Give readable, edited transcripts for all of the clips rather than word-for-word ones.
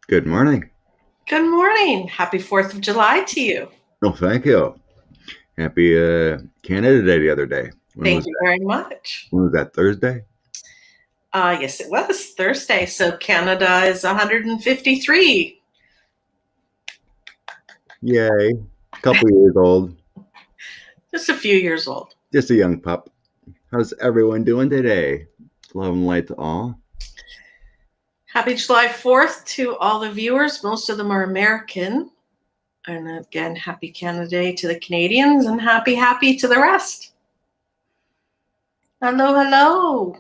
Good morning. Good morning. Happy 4th of July to you. Oh, thank you. Happy Canada Day the other day. When Thank was you that? very much. When was that? Thursday? Yes, it was Thursday. So Canada is 153. Yay. Couple years old. Just a few years old. Just a young pup. How's everyone doing today? Love and light to all. Happy July 4th to all the viewers. Most of them are American. And again, happy Canada Day to the Canadians and happy to the rest. Hello, hello.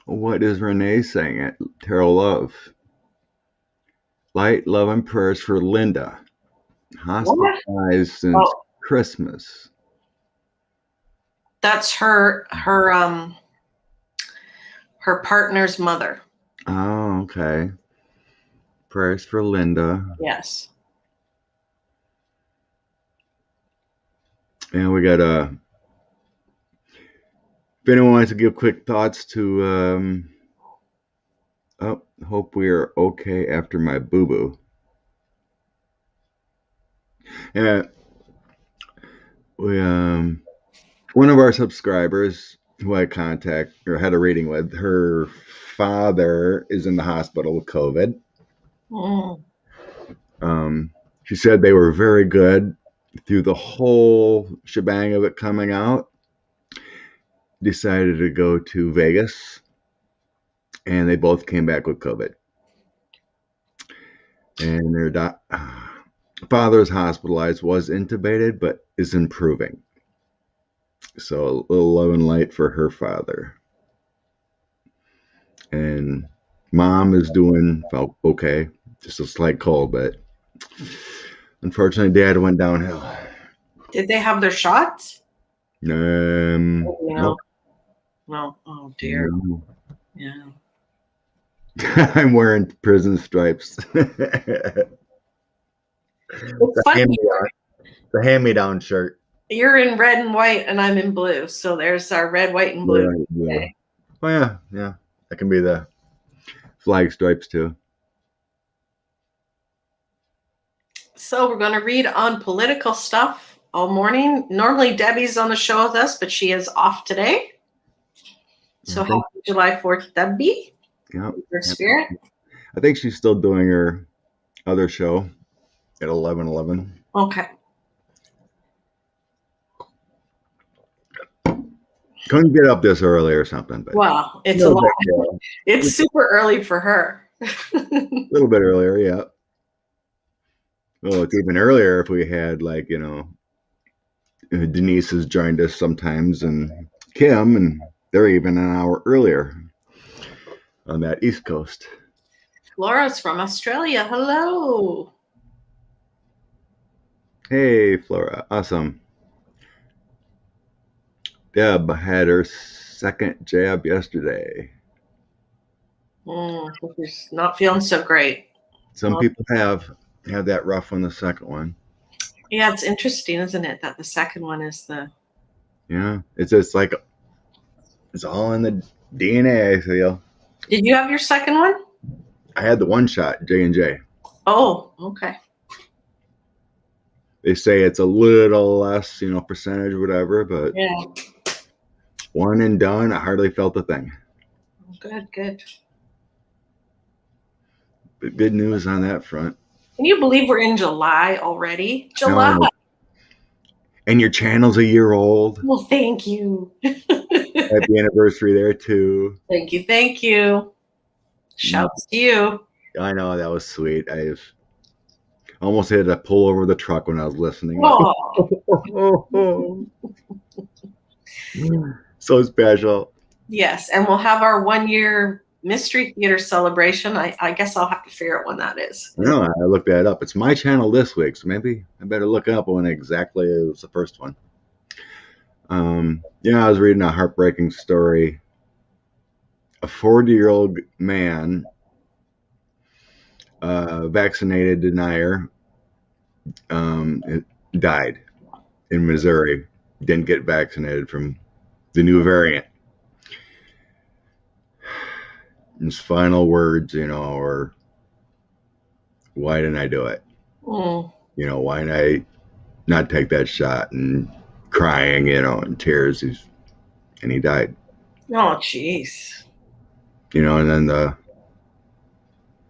What is Renee saying at Terrell Love? Light, love, and prayers for Linda. What? Hospitalized since Oh, Christmas. that's her partner's mother. Oh, okay. Prayers for Linda. Yes. And we got if anyone wants to give quick thoughts to oh, hope we are okay after my boo-boo. And we one of our subscribers who I contact or had a reading with, her father is in the hospital with COVID. Mm. She said they were very good through the whole shebang of it coming out. Decided to go to Vegas, and they both came back with COVID. And their father's hospitalized, was intubated, but is improving. So a little love and light for her father. And mom is doing okay, just a slight cold, but unfortunately, dad went downhill. Did they have their shots? Nope. No. Oh dear. No. Yeah. I'm wearing prison stripes. It's funny. The hand-me-down shirt. You're in red and white, and I'm in blue. So there's our red, white, and blue. Yeah. Oh yeah. That can be the flag stripes too. So we're going to read on political stuff all morning. Normally Debbie's on the show with us, but she is off today. So happy July 4th, Debbie. Yeah. Her spirit. I think she's still doing her other show at 11:11. Okay. Couldn't get up this early or something, but Well, it's no big deal. It's super early for her. A little bit earlier, yeah. Well, it's even earlier if we had Denise has joined us sometimes, and Kim, and they're even an hour earlier on that East Coast. Laura's from Australia. Hello. Hey, Flora. Awesome. Deb had her second jab yesterday. She's not feeling so great. Some people have had that rough on the second one. Yeah, it's interesting, isn't it, that the second one is the... Yeah, it's just like it's all in the DNA, I feel. Did you have your second one? I had the one shot, J&J. Oh, okay. They say it's a little less, percentage or whatever, but yeah, one and done, I hardly felt a thing. Good. But good news on that front. Can you believe we're in July already? July. No. And your channel's a year old. Well, thank you. Happy anniversary there too. Thank you. Shouts to you. I know, that was sweet. I almost had to pull over the truck when I was listening. So special. Yes, and we'll have our 1-year Mystery Theater celebration. I guess I'll have to figure out when that is. No, I looked that up. It's my channel this week, so maybe I better look up when exactly it was the first one. I was reading a heartbreaking story. A 40-year-old man, vaccinated denier, died in Missouri. Didn't get vaccinated from the new variant. His final words, are why didn't I do it? Mm. You know, why didn't I not take that shot? And crying, you know, in tears. And he died. Oh, jeez. You know, and then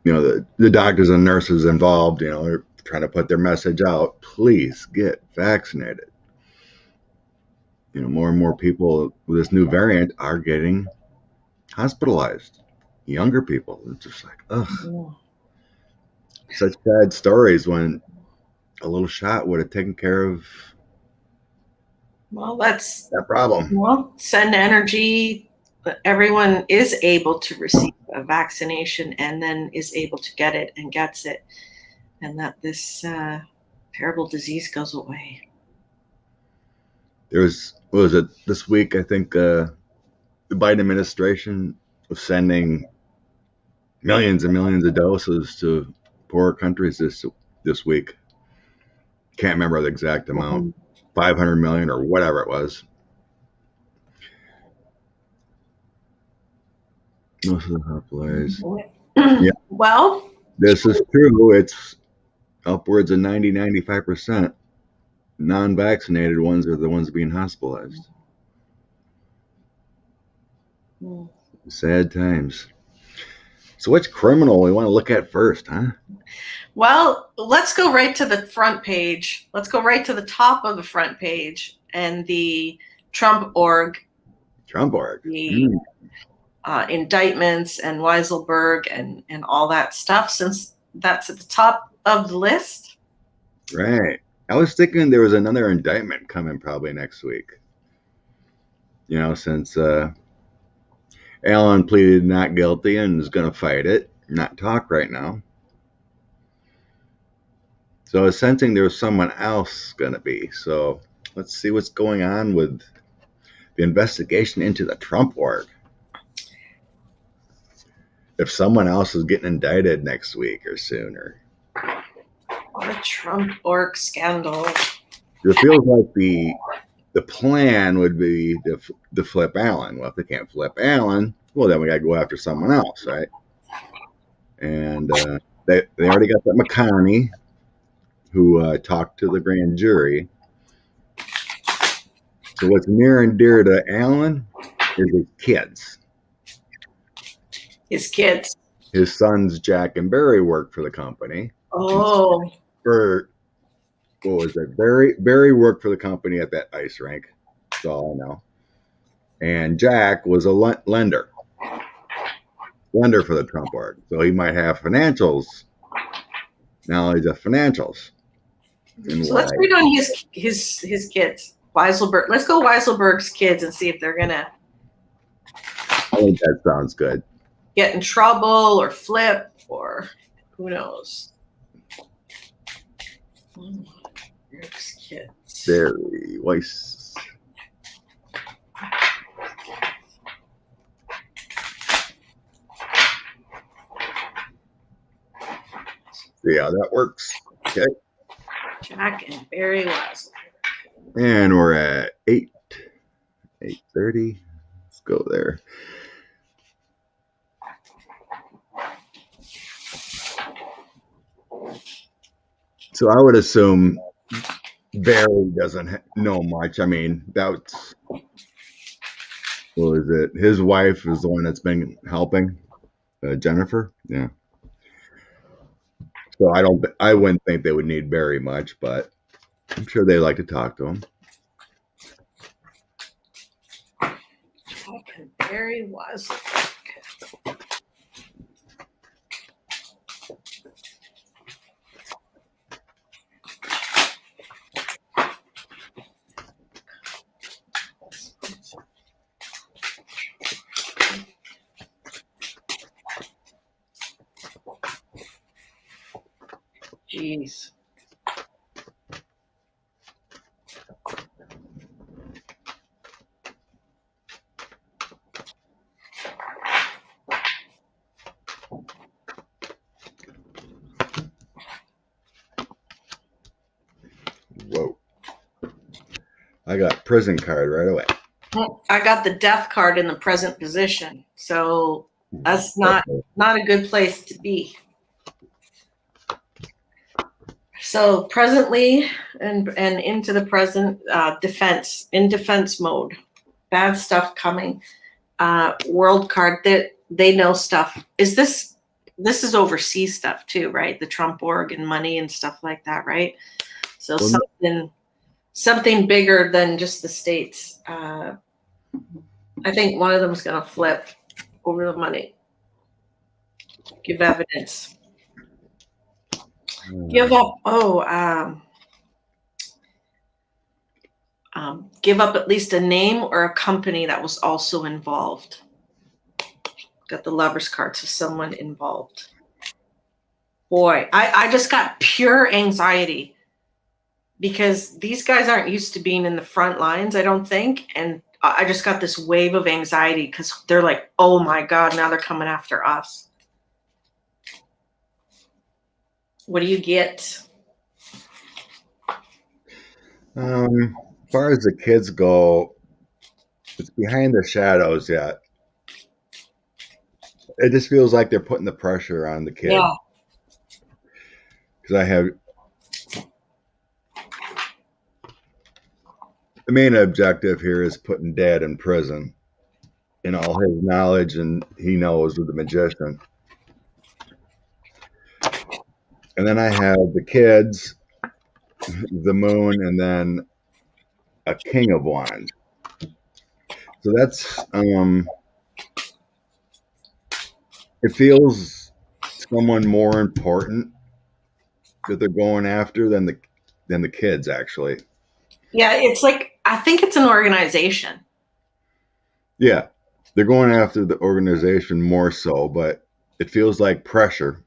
the doctors and nurses involved, you know, are trying to put their message out. Please get vaccinated. You know, more and more people with this new variant are getting hospitalized. Younger people. It's just like, ugh. Yeah. Such sad stories when a little shot would have taken care of Well, that's that problem. send energy. Everyone is able to receive a vaccination and then is able to get it and gets it, and that this terrible disease goes away. There was, what was it, this week, I think the Biden administration was sending millions and millions of doses to poorer countries this week. Can't remember the exact amount, 500 million or whatever it was. Most of the hospitalized. Yeah. Well, this is true. It's upwards of 95% non-vaccinated ones are the ones being hospitalized. Sad times. So which criminal we want to look at first, huh? Well, let's go right to the front page. Let's go right to the top of the front page and the Trump org. Trump org. The indictments and Weisselberg and all that stuff, since that's at the top of the list. Right. I was thinking there was another indictment coming probably next week. You know, since Alan pleaded not guilty and is going to fight it, not talk right now. So I was sensing there was someone else going to be. So let's see what's going on with the investigation into the Trump org. If someone else is getting indicted next week or sooner. The Trump org scandal. It feels like the plan would be to flip Alan. Well, if they can't flip Alan, well, then we got to go after someone else, right? And they already got that McConney who talked to the grand jury. So what's near and dear to Alan is his kids. His kids. His sons, Jack and Barry, work for the company. Oh. What was it? Barry worked for the company at that ice rink. That's all I know. And Jack was a lender for the Trump org. So he might have financials, knowledge of financials. So let's read on his kids. Weisselberg. Let's go Weisselberg's kids and see if they're gonna. I think that sounds good. Get in trouble or flip or who knows. Kids. Barry Weiss. See how that works. Okay. Jack and Barry Weisselberg. And we're at 8:30. Let's go there. So I would assume Barry doesn't know much. I mean, that's, what is it? His wife is the one that's been helping, Jennifer. Yeah. So I wouldn't think they would need Barry much, but I'm sure they like to talk to him. Barry Weisselberg. Jeez. Whoa. I got prison card right away. I got the death card in the present position. So that's not a good place to be. So presently and into the present, in defense mode. Bad stuff coming. World card that they know stuff. This is overseas stuff too, right? The Trump org and money and stuff like that, right? So something bigger than just the States. I think one of them is going to flip over the money. Give evidence. Give up. Give up at least a name or a company that was also involved. Got the lover's card to someone involved. Boy, I just got pure anxiety because these guys aren't used to being in the front lines, I don't think. And I just got this wave of anxiety because they're like, oh my God, now they're coming after us. What do you get? As far as the kids go, it's behind the shadows yet. It just feels like they're putting the pressure on the kids. Yeah. Because I have the main objective here is putting Dad in prison in all his knowledge and he knows with the magician. And then I have the kids, the moon, and then a king of wands. So that's it feels someone more important that they're going after than the kids actually. Yeah, it's like I think it's an organization. Yeah, they're going after the organization more so, but it feels like pressure.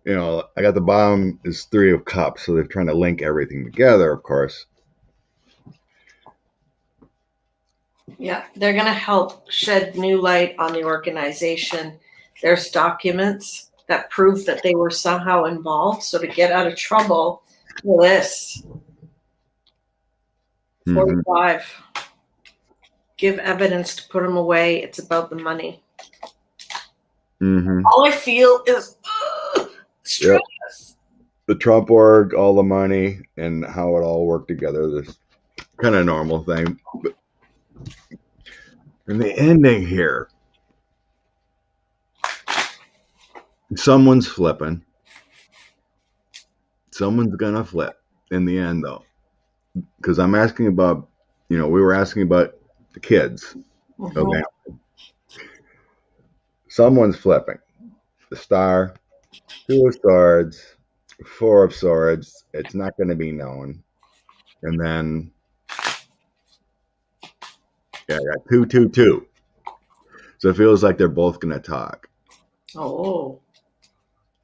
You know, I got the bottom is 3 of cups, so they're trying to link everything together, of course. Yeah, they're going to help shed new light on the organization. There's documents that prove that they were somehow involved. So to get out of trouble with this, 45, give evidence to put them away. It's about the money. All I feel is stress. Yep. The Trump org, all the money, and how it all worked together. This kind of normal thing. But in the ending here, someone's flipping. Someone's gonna flip in the end, though, because I'm asking about, we were asking about the kids. Okay. Someone's flipping. The star, 2 of swords, 4 of swords. It's not going to be known. And then, I got 2, 2, 2. So it feels like they're both going to talk. Oh.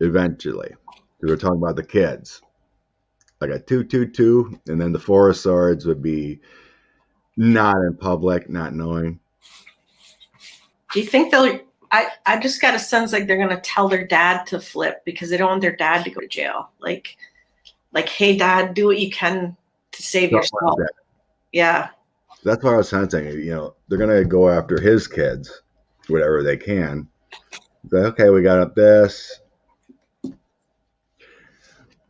Eventually. Because we're talking about the kids. I got 2, 2, 2. And then the 4 of swords would be not in public, not knowing. Do you think they'll... I just got a sense like they're going to tell their dad to flip because they don't want their dad to go to jail. Like, hey, Dad, do what you can to save yourself. Like yeah. That's what I was sensing. They're going to go after his kids, whatever they can. Say, okay, we got up this.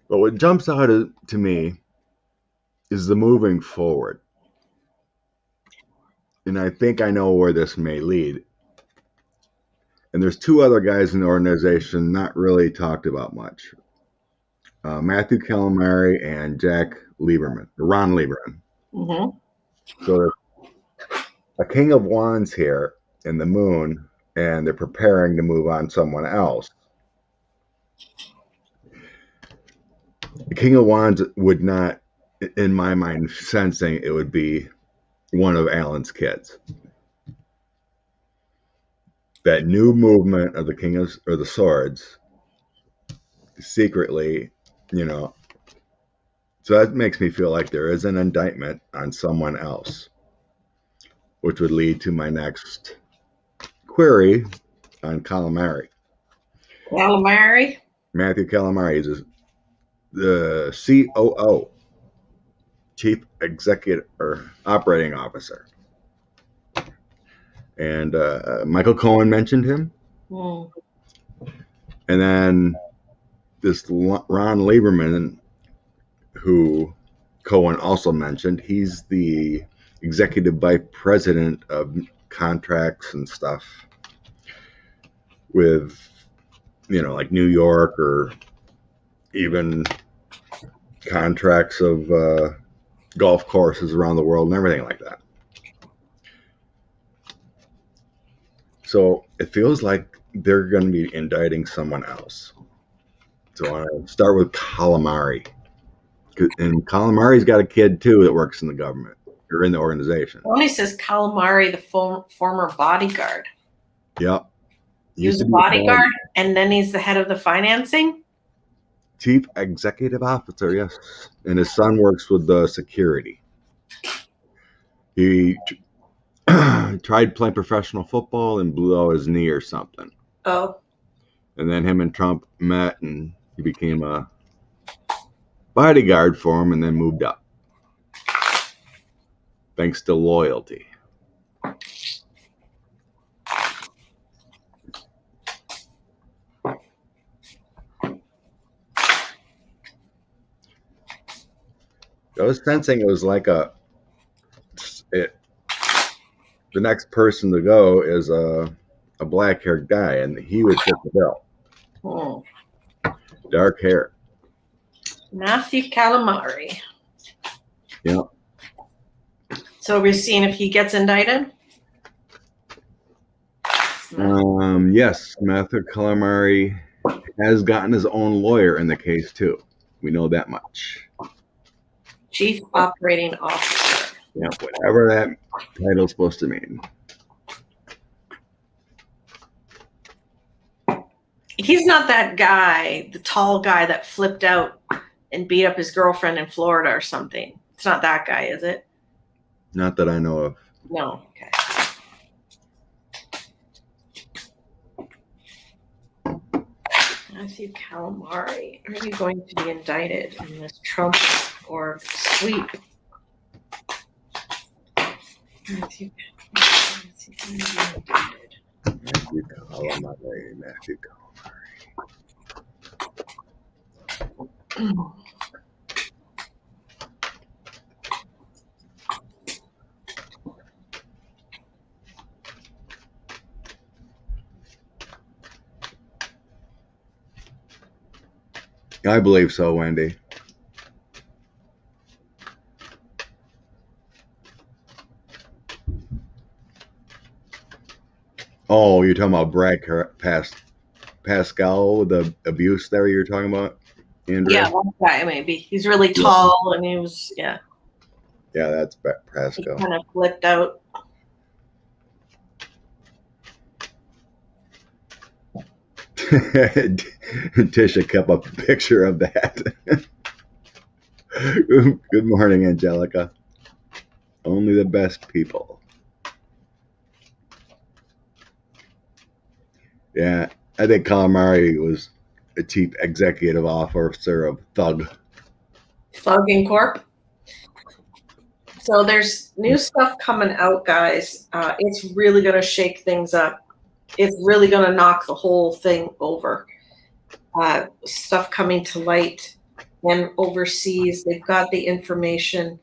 But what jumps out to me is the moving forward. And I think I know where this may lead. And there's 2 other guys in the organization not really talked about much. Matthew Calamari and Ron Lieberman. So there's a king of wands here in the moon, and they're preparing to move on someone else. The king of wands would not, in my mind, sensing it would be one of Alan's kids. That new movement of the king of, or the swords, secretly, so that makes me feel like there is an indictment on someone else, which would lead to my next query on Calamari. Calamari? Matthew Calamari is the COO, Chief Executive or Operating Officer. And Michael Cohen mentioned him. And then this Ron Lieberman, who Cohen also mentioned, he's the executive vice president of contracts and stuff with, like New York, or even contracts of golf courses around the world and everything like that. So it feels like they're going to be indicting someone else. So I start with Calamari. And Calamari's got a kid too that works in the government or in the organization. It only says Calamari, the former bodyguard. Yep. He was a bodyguard, and then he's the head of the financing? Chief executive officer, yes. And his son works with the security. He tried playing professional football and blew out his knee or something. Oh. And then him and Trump met, and he became a bodyguard for him and then moved up. Thanks to loyalty. I was sensing it was like the next person to go is a black-haired guy, and he would fit the bill. Dark hair. Matthew Calamari. Yep. So we're seeing if he gets indicted? Yes, Matthew Calamari has gotten his own lawyer in the case too. We know that much. Chief Operating Officer. Yeah, whatever that title's supposed to mean. He's not that guy, the tall guy that flipped out and beat up his girlfriend in Florida or something. It's not that guy, is it? Not that I know of. No. Okay. Matthew Calamari. Are you going to be indicted in this Trump or sweep? Matthew Calamari. Matthew Calamari. I believe so, Wendy. Oh, you're talking about Brad Pascal, the abuse there you're talking about, Andrew? Yeah, one guy maybe. He's really tall, and he was, yeah. Yeah, that's Pascal. He kind of flipped out. Tisha kept up a picture of that. Good morning, Angelica. Only the best people. Yeah, I think Calamari was a chief executive officer of Thug Incorp. So there's new stuff coming out, guys. It's really going to shake things up. It's really going to knock the whole thing over. Stuff coming to light and overseas. They've got the information.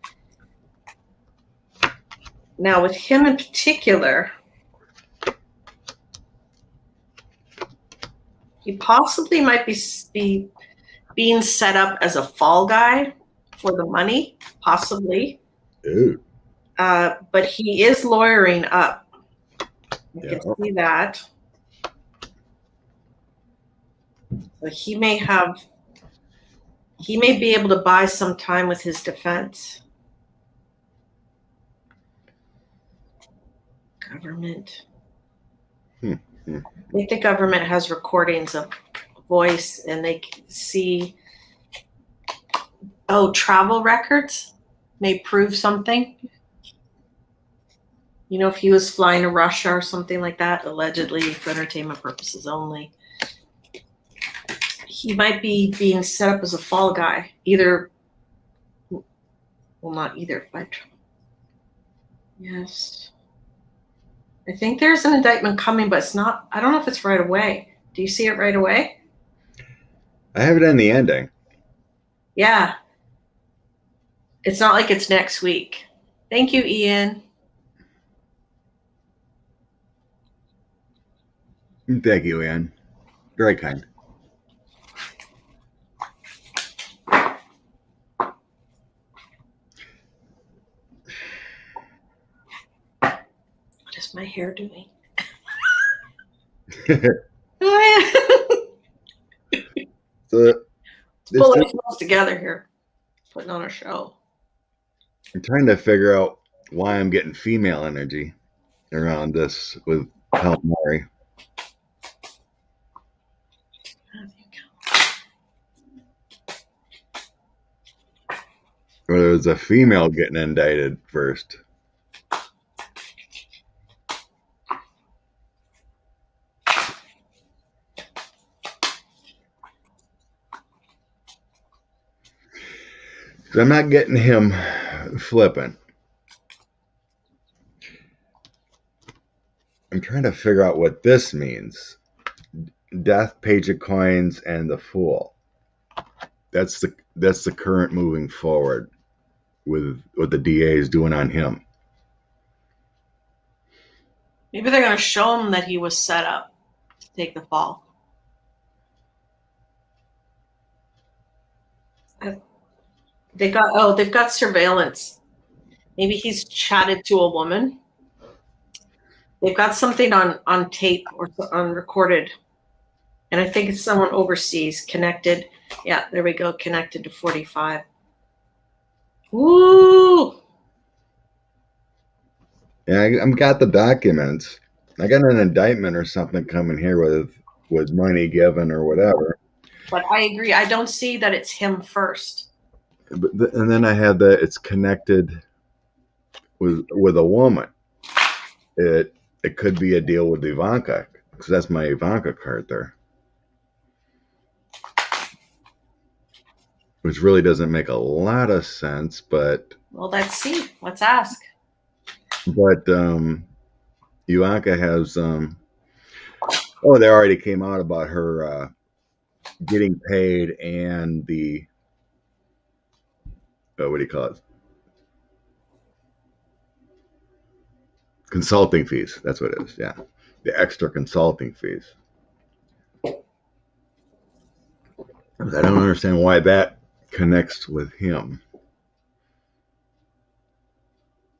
Now, with him in particular, he possibly might be being set up as a fall guy for the money, possibly. Ooh. But he is lawyering up. You Yeah. can see that. But he may be able to buy some time with his defense. Government. I think the government has recordings of voice, and they can see, travel records may prove something. You know, if he was flying to Russia or something like that, allegedly for entertainment purposes only, he might be being set up as a fall guy. Not either, but yes. I think there's an indictment coming, but it's not, I don't know if it's right away. Do you see it right away? I have it in the ending. Yeah. It's not like it's next week. Thank you, Ian. Thank you, Ian. Very kind. What is my hair doing? So Pulling ourselves together here, putting on a show. I'm trying to figure out why I'm getting female energy around this with Calamari. Or there's a female getting indicted first. I'm not getting him flipping. I'm trying to figure out what this means. Death, page of coins, and the fool. That's the current moving forward with what the DA is doing on him. Maybe they're going to show him that he was set up to take the fall. They've got surveillance. Maybe he's chatted to a woman. They've got something on tape or on recorded. And I think it's someone overseas connected. Yeah, there we go. Connected to 45. Woo! Yeah, I've got the documents. I got an indictment or something coming here with money given or whatever. But I agree. I don't see that it's him first. And then I had that it's connected with a woman. It could be a deal with Ivanka because that's my Ivanka card there, which really doesn't make a lot of sense. But well, let's see. Let's ask. But Ivanka has they already came out about her getting paid and the what do you call it? Consulting fees. That's what it is. Yeah. The extra consulting fees. I don't understand why that connects with him.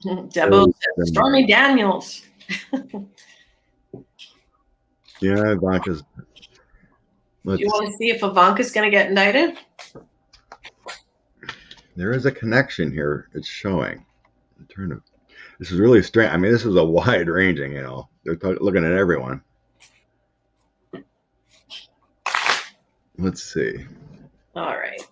DeVos, Stormy Daniels. Yeah, Ivanka's. Do you want to see if Ivanka's going to get indicted? There is a connection here. It's showing. This is really strange. I mean, this is a wide ranging, They're looking at everyone. Let's see. All right.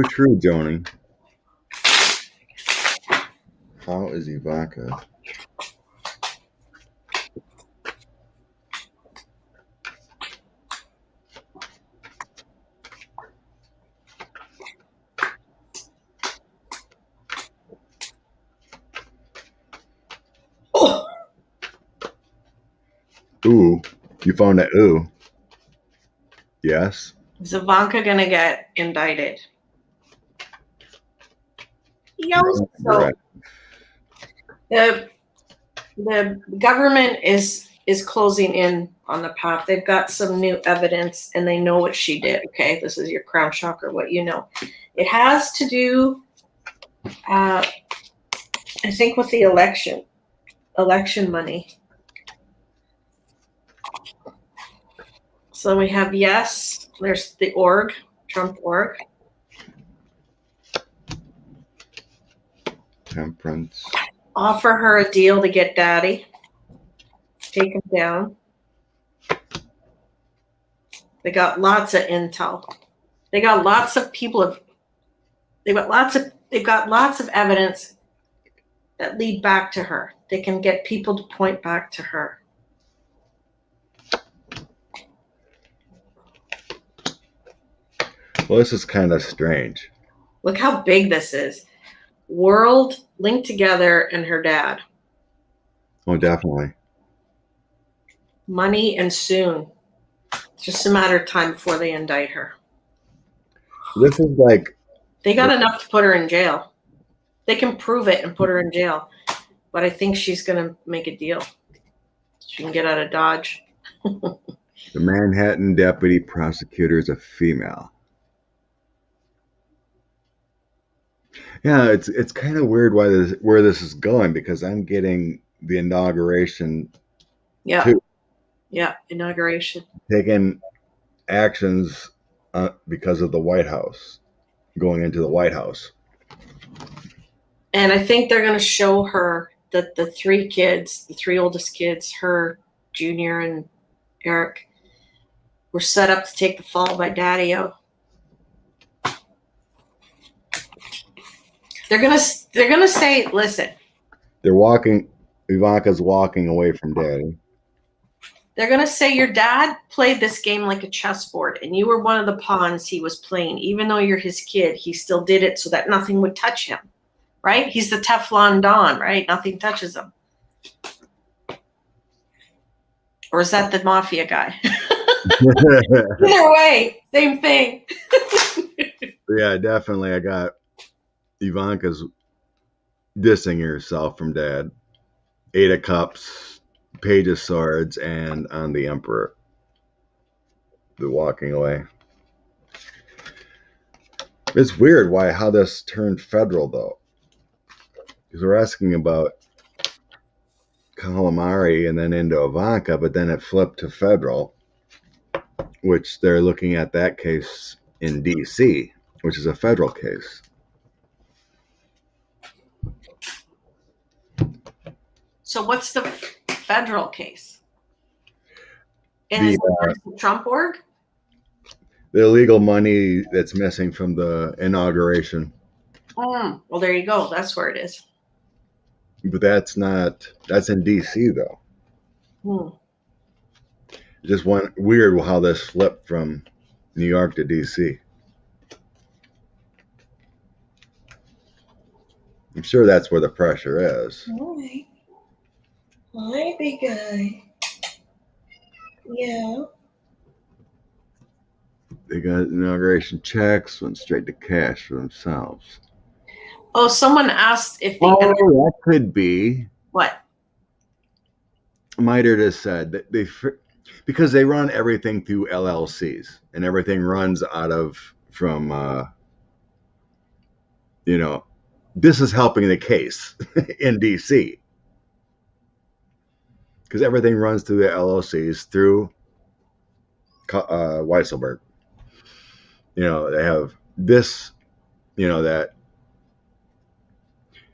True, Joni. How is Ivanka? Oh. Ooh, you found that ooh. Yes. Is Ivanka going to get indicted? So the government is closing in on the path. They've got some new evidence and they know what she did. Okay, this is your crown shocker, what you know. It has to do, I think, with the election money. So we have yes. There's the org, Trump org. Temperance. Offer her a deal to get daddy. Take him down. They got lots of intel. They got lots of people. They've got lots of evidence that lead back to her. They can get people to point back to her. Well, this is kind of strange. Look how big this is. World linked together and her dad. Oh, definitely. Money and soon. It's just a matter of time before they indict her. This is like, They got enough to put her in jail. They can prove it and put her in jail. But I think she's going to make a deal. She can get out of Dodge. the Manhattan deputy prosecutor is a female. Yeah, it's kind of weird where this is going, because I'm getting the inauguration. Yeah. Too. Yeah, inauguration. Taking actions because of the White House, going into the White House. And I think they're going to show her that the three kids, the three oldest kids, her, Junior, and Eric, were set up to take the fall by Daddy-O. They're gonna say, listen. Ivanka's walking away from Daddy. They're gonna say your dad played this game like a chessboard, and you were one of the pawns he was playing. Even though you're his kid, he still did it so that nothing would touch him. Right? He's the Teflon Don, right? Nothing touches him. Or is that the mafia guy? Either way, same thing. Yeah, definitely. I got Ivanka's dissing herself from Dad. 8 of Cups, Page of Swords, and on the Emperor. The walking away. It's weird how this turned federal, though. Because we're asking about Calamari and then into Ivanka, but then it flipped to federal, which they're looking at that case in D.C., which is a federal case. So what's the federal case? And is it the Trump org? The illegal money that's missing from the inauguration. Well, there you go. That's where it is. But that's in D.C., though. Just one weird how this flipped from New York to D.C. I'm sure that's where the pressure is. All right. Hi, big guy. Yeah. They got inauguration checks, went straight to cash for themselves. Oh, someone asked if that could be. What? Miter just said that because they run everything through LLCs, and everything runs from this is helping the case in DC, because everything runs through the LLCs through Weisselberg. They have this, that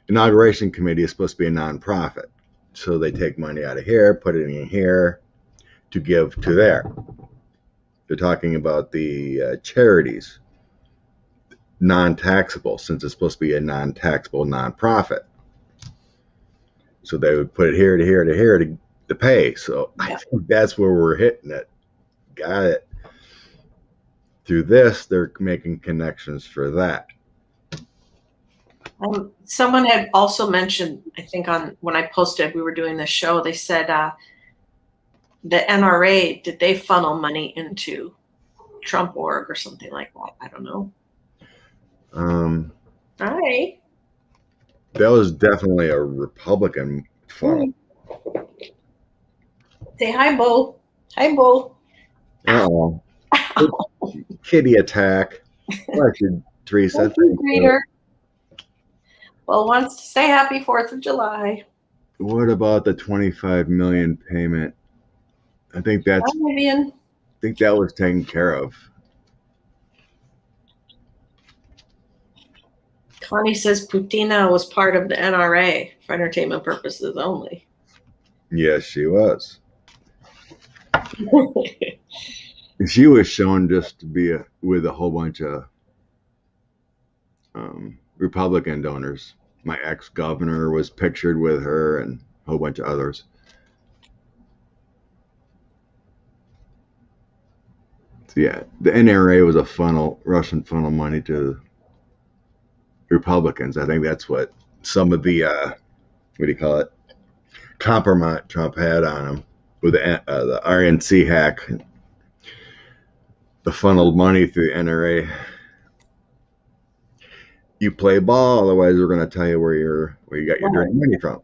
inauguration committee is supposed to be a nonprofit. So they take money out of here, put it in here to give to there. They're talking about the charities, non-taxable, since it's supposed to be a non-taxable nonprofit. So they would put it here to here to here to pay. So I think that's where we're hitting it. Got it. Through this, they're making connections for that. Someone had also mentioned, I think when I posted we were doing this show, they said the NRA, did they funnel money into Trump org or something like that? I don't know. Hi. That was definitely a Republican funnel. Say hi, Bo. Hi, Bo. Oh. Kitty attack. Teresa. Well, wants to say happy 4th of July. What about the $25 million payment? I think that was taken care of. Connie says Putina was part of the NRA for entertainment purposes only. Yes, she was. She was shown just to be with a whole bunch of Republican donors. My ex-governor was pictured with her and a whole bunch of others. So yeah, the NRA was a funnel, Russian funnel money to Republicans. I think that's what some of the what do you call it, compromise Trump had on him with the RNC hack, the funneled money through the NRA. You play ball, otherwise we're going to tell you where you got your dirty money from.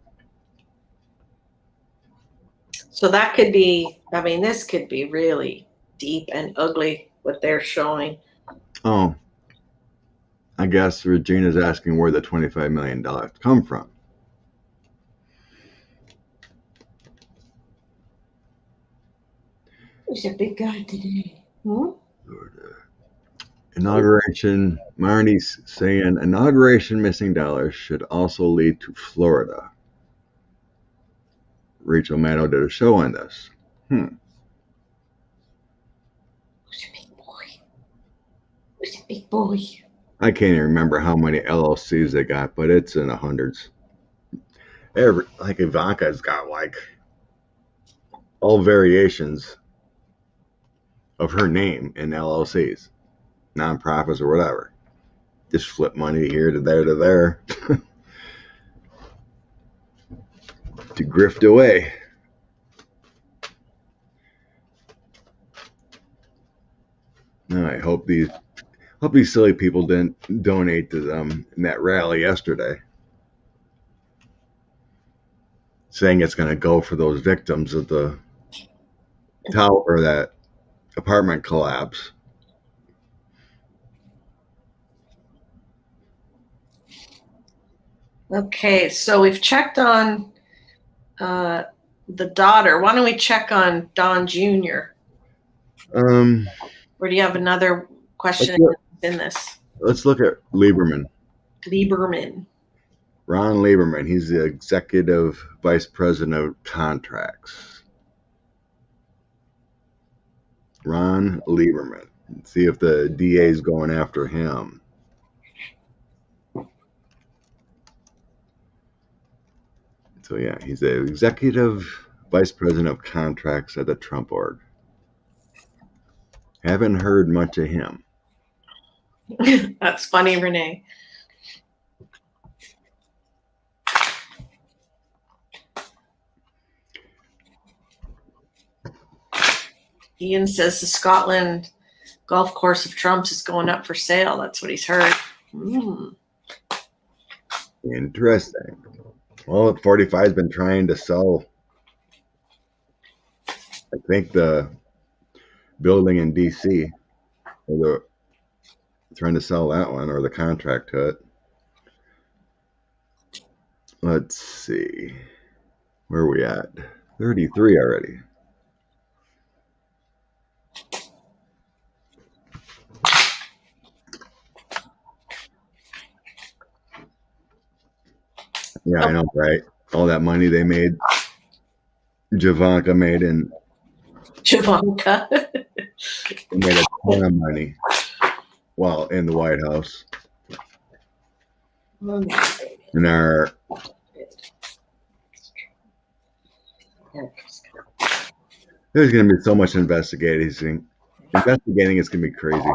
So that could be, I mean, this could be really deep and ugly what they're showing. Oh, I guess Regina's asking where the $25 million come from. There's a big guy today. Hmm? Inauguration, Marnie's saying inauguration missing dollars should also lead to Florida. Rachel Maddow did a show on this. Who's a big boy? Who's a big boy? I can't even remember how many LLCs they got, but it's in the hundreds. Like Ivanka's got like all variations of her name in LLCs, nonprofits or whatever. Just flip money here to there to there to grift away. No, I hope these silly people didn't donate to them in that rally yesterday, saying it's going to go for those victims of the tower or that apartment collapse. Okay, so we've checked on the daughter. Why don't we check on Don Jr.? Or do you have another question in this? Let's look at Lieberman. Lieberman. Ron Lieberman. He's the executive vice president of contracts. Ron Lieberman. Let's see if the DA is going after him. So yeah, he's the executive vice president of contracts at the Trump org. Haven't heard much of him. That's funny, Renee. Ian says the Scotland golf course of Trump's is going up for sale. That's what he's heard. Interesting. Well, 45 has been trying to sell, I think, the building in D.C. Or trying to sell that one or the contract to it. Let's see. Where are we at? 33 already. Yeah, I know, right? All that money they made, Ivanka made, and Ivanka made a ton of money while in the White House. And our there's going to be so much investigating. Investigating is going to be crazy.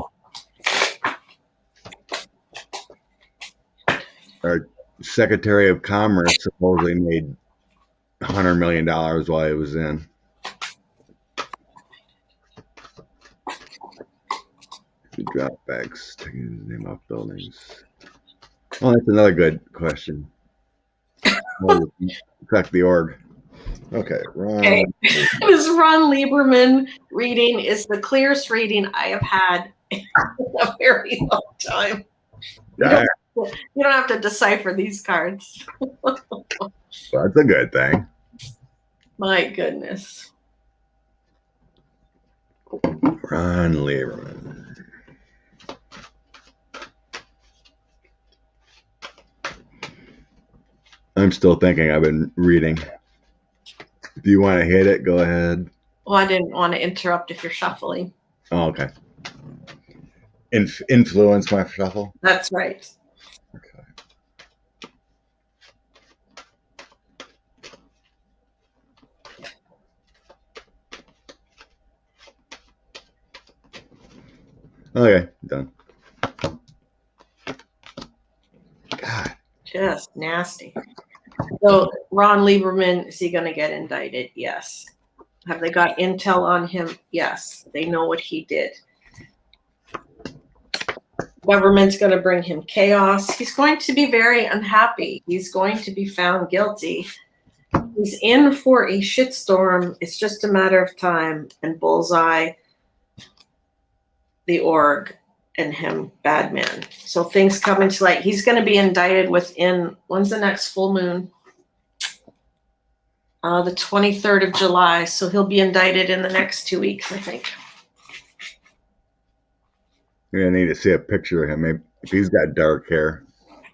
Our Secretary of Commerce supposedly made $100 million while he was in. Dropbacks, taking his name off buildings. Oh, that's another good question. Affect the org. Okay, Ron. Okay. This Ron Lieberman reading is the clearest reading I have had in a very long time. Yeah. You don't have to decipher these cards. That's a good thing. My goodness. Ron Lieberman. I'm still thinking. I've been reading. If you want to hit it, go ahead. Well, I didn't want to interrupt if you're shuffling. Oh, okay. Influence my shuffle? That's right. Okay. Okay, done. God. Just nasty. So Ron Lieberman, is he going to get indicted? Yes. Have they got intel on him? Yes. They know what he did. Government's going to bring him chaos. He's going to be very unhappy. He's going to be found guilty. He's in for a shitstorm. It's just a matter of time. And bullseye, the org, and him, bad man. So things come into light. He's going to be indicted within, when's the next full moon? The 23rd of July. So he'll be indicted in the next 2 weeks, I think. You're gonna need to see a picture of him. Maybe if he's got dark hair.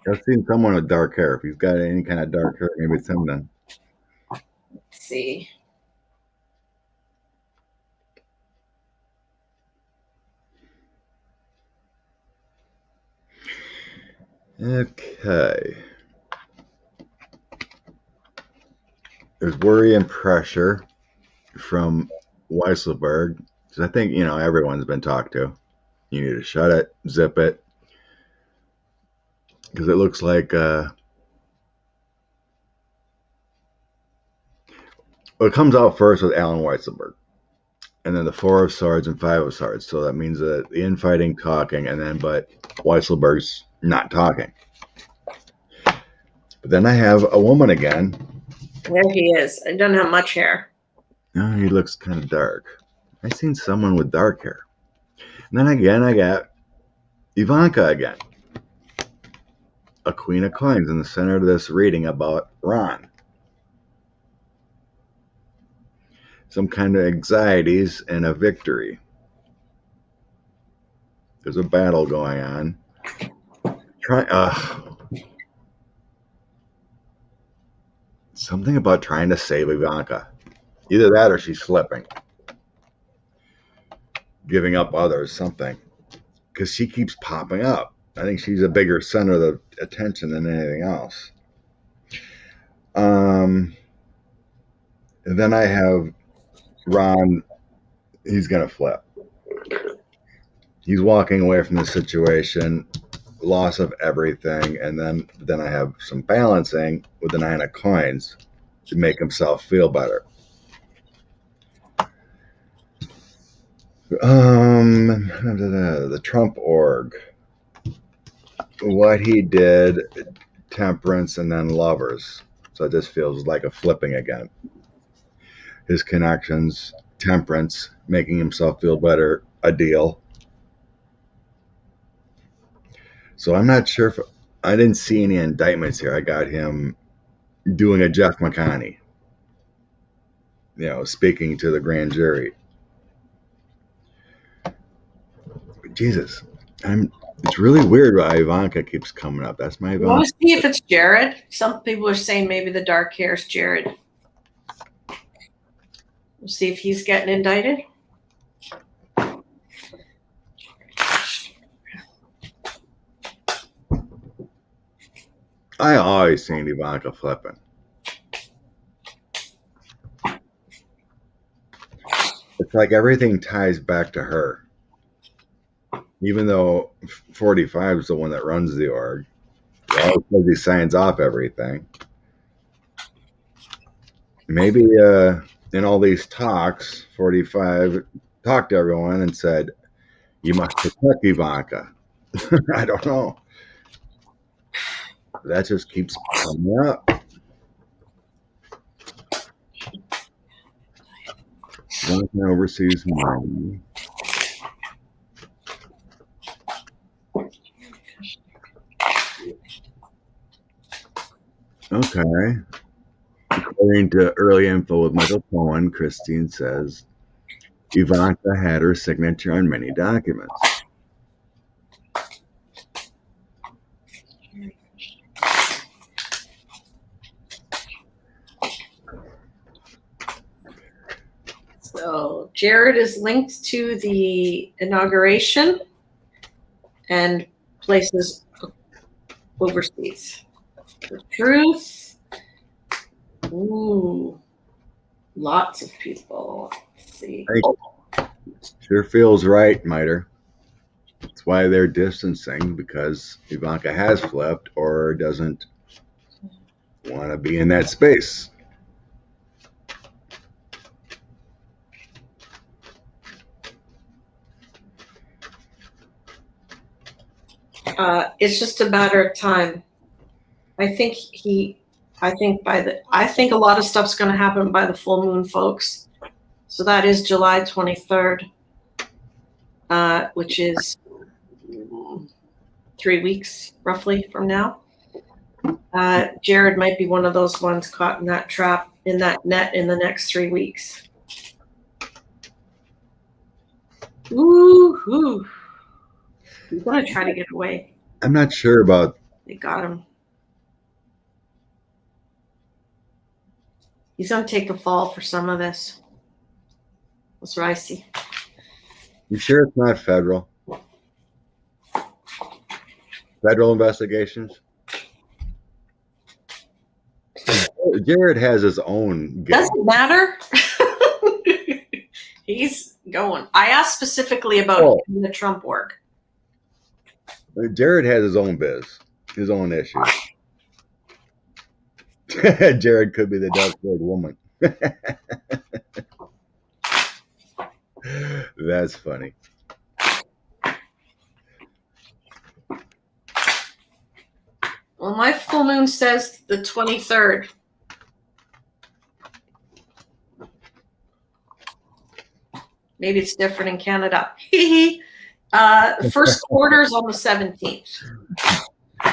I've seen someone with dark hair. If he's got any kind of dark hair, maybe it's him then. Let's see. Okay. There's worry and pressure from Weisselberg. Because I think, everyone's been talked to. You need to shut it, zip it. Because it looks like it comes out first with Alan Weisselberg. And then the 4 of Swords and 5 of Swords. So that means that the infighting, talking, but Weisselberg's not talking. But then I have a woman again. There he is. He doesn't have much hair. Oh, he looks kind of dark. I've seen someone with dark hair. And then again, I got Ivanka again. A Queen of Coins in the center of this reading about Ron. Some kind of anxieties and a victory. There's a battle going on. Something about trying to save Ivanka. Either that or she's slipping. Giving up others, something. Because she keeps popping up. I think she's a bigger center of the attention than anything else. And then I have Ron. He's going to flip. He's walking away from the situation. Loss of everything. And then I have some balancing with the 9 of Coins to make himself feel better. The Trump org. What he did, temperance, and then lovers. So it just feels like a flipping again. His connections, temperance, making himself feel better, a deal. So I'm not sure if I didn't see any indictments here. I got him doing a Jeff McConney, speaking to the grand jury. Jesus, it's really weird why Ivanka keeps coming up. That's my Ivanka. Want to see if it's Jared? Some people are saying maybe the dark hair is Jared. We'll see if he's getting indicted. I always seen Ivanka flipping. It's like everything ties back to her. Even though 45 is the one that runs the org. He always says he signs off everything. Maybe in all these talks, 45 talked to everyone and said, you must protect Ivanka. I don't know. That just keeps coming up. One overseas money. Okay. According to early info with Michael Cohen, Christine says Ivanka had her signature on many documents. So Jared is linked to the inauguration and places overseas. The truth. Ooh, lots of people. Let's see. Sure feels right, Miter. That's why they're distancing, because Ivanka has flipped or doesn't want to be in that space. It's just a matter of time. I think a lot of stuff's going to happen by the full moon, folks. So that is July 23rd, which is 3 weeks roughly from now. Jared might be one of those ones caught in that trap, in that net, in the next 3 weeks. Woo-hoo. He's going to try to get away. I'm not sure about. They got him. He's going to take a fall for some of this. That's what I see. You sure it's not federal? Federal investigations? Jared has his own game. Doesn't matter. He's going. I asked specifically about the Trump work. Jared has his own biz, his own issues. Jared could be the dark-haired woman. That's funny. Well, my full moon says the 23rd. Maybe it's different in Canada. First quarter's on the 17th.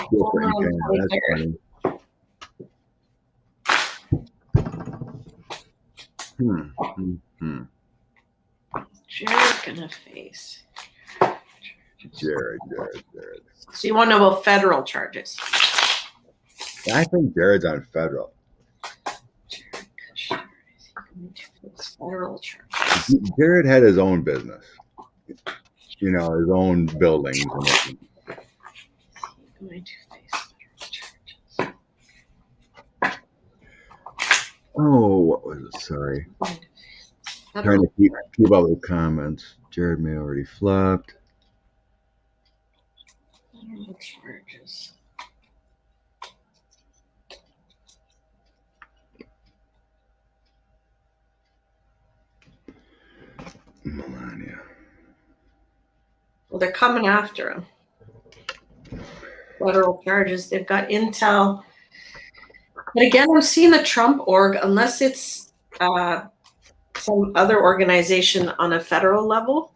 Full moon on the 23rd. Jared gonna face. Jared. So you want to know about federal charges? I think Jared's on federal. Jared Kushner is going to face federal charges. Jared had his own business. You know, his own buildings. And everything. Going to face federal charges. Oh, what was it? Sorry. Trying to keep up with comments. Jared may already flopped. Federal charges. Melania. Well, they're coming after him. Federal charges. They've got intel. But again, I'm seeing the Trump org, unless it's some other organization on a federal level.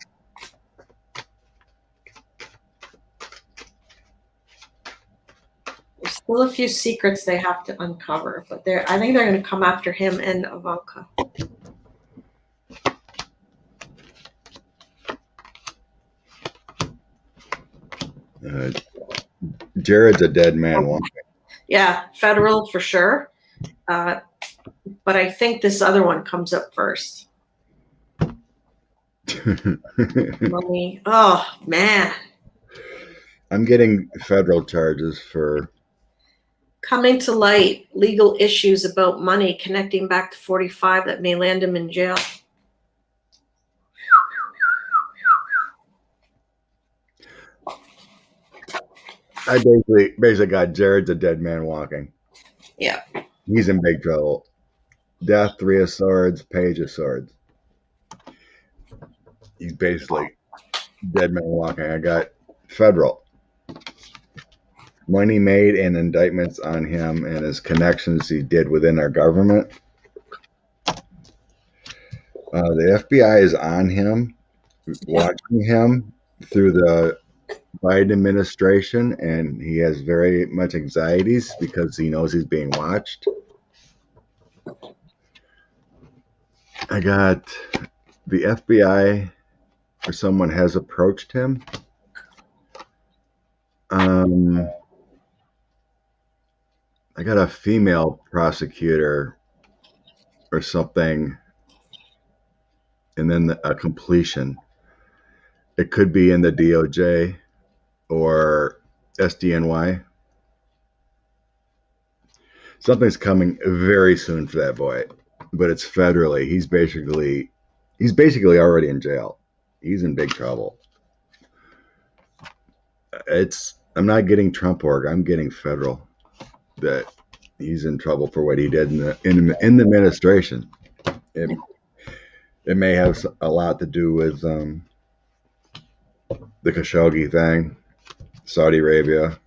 There's still a few secrets they have to uncover, but I think they're going to come after him and Ivanka. Jared's a dead man walking. Yeah, federal for sure. But I think this other one comes up first. Money. Oh, man. I'm getting federal charges for coming to light legal issues about money connecting back to 45 that may land him in jail. I basically got Jared's a dead man walking. Yeah. He's in big trouble. Death, 3 of swords, page of swords. He's basically dead man walking. I got federal. Money made and indictments on him and his connections he did within our government. The FBI is on him, watching him through the Biden administration, and he has very much anxieties because he knows he's being watched. I got the FBI, or someone has approached him. I got a female prosecutor or something, and then a completion. It could be in the DOJ or SDNY. Something's coming very soon for that boy, but it's federally. He's basically already in jail. He's in big trouble. I'm not getting Trump org. I'm getting federal. That he's in trouble for what he did in the administration. It may have a lot to do with the Khashoggi thing, Saudi Arabia.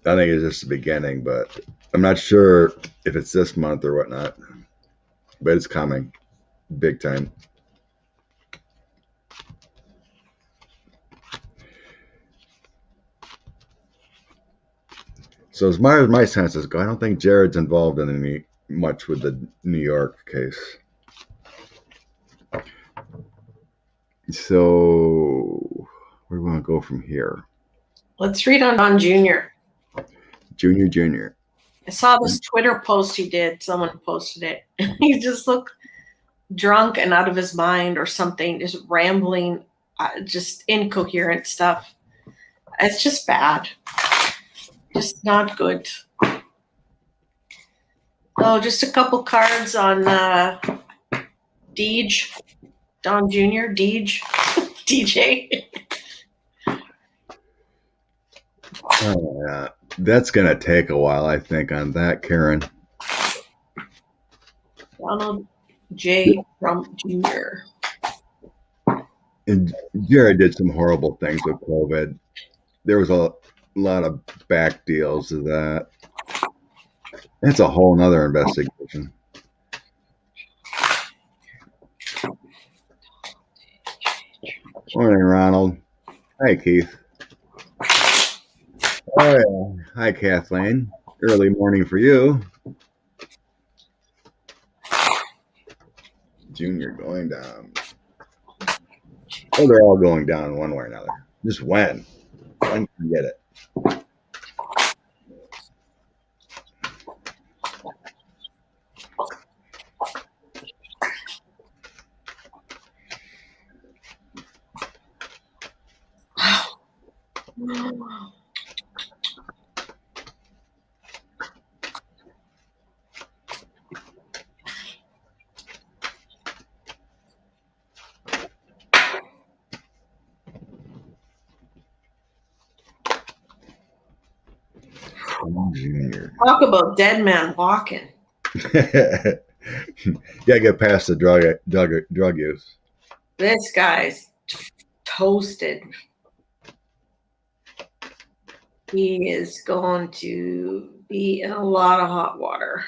I think it's just the beginning, but I'm not sure if it's this month or whatnot. But it's coming, big time. So as far as my senses go, I don't think Jared's involved in any much with the New York case. So where do we want to go from here? Let's read on Don Jr. Junior. I saw this Twitter post he did. Someone posted it. He just looked drunk and out of his mind or something, just rambling, just incoherent stuff. It's just bad. Just not good. Oh, just a couple cards on Deej, Don Jr., Deej, DJ. Oh, yeah. That's going to take a while, I think, on that, Karen. Donald J. Trump Jr. And Jared did some horrible things with COVID. There was a lot of back deals of that. It's a whole nother investigation. Morning, Ronald. Hi, Keith. Oh, yeah. Hi, Kathleen. Early morning for you. Junior going down. Oh, they're all going down one way or another. Just when? When can you get it? Junior. Talk about dead man walking. You gotta get past the drug use. This guy's toasted. He is going to be in a lot of hot water.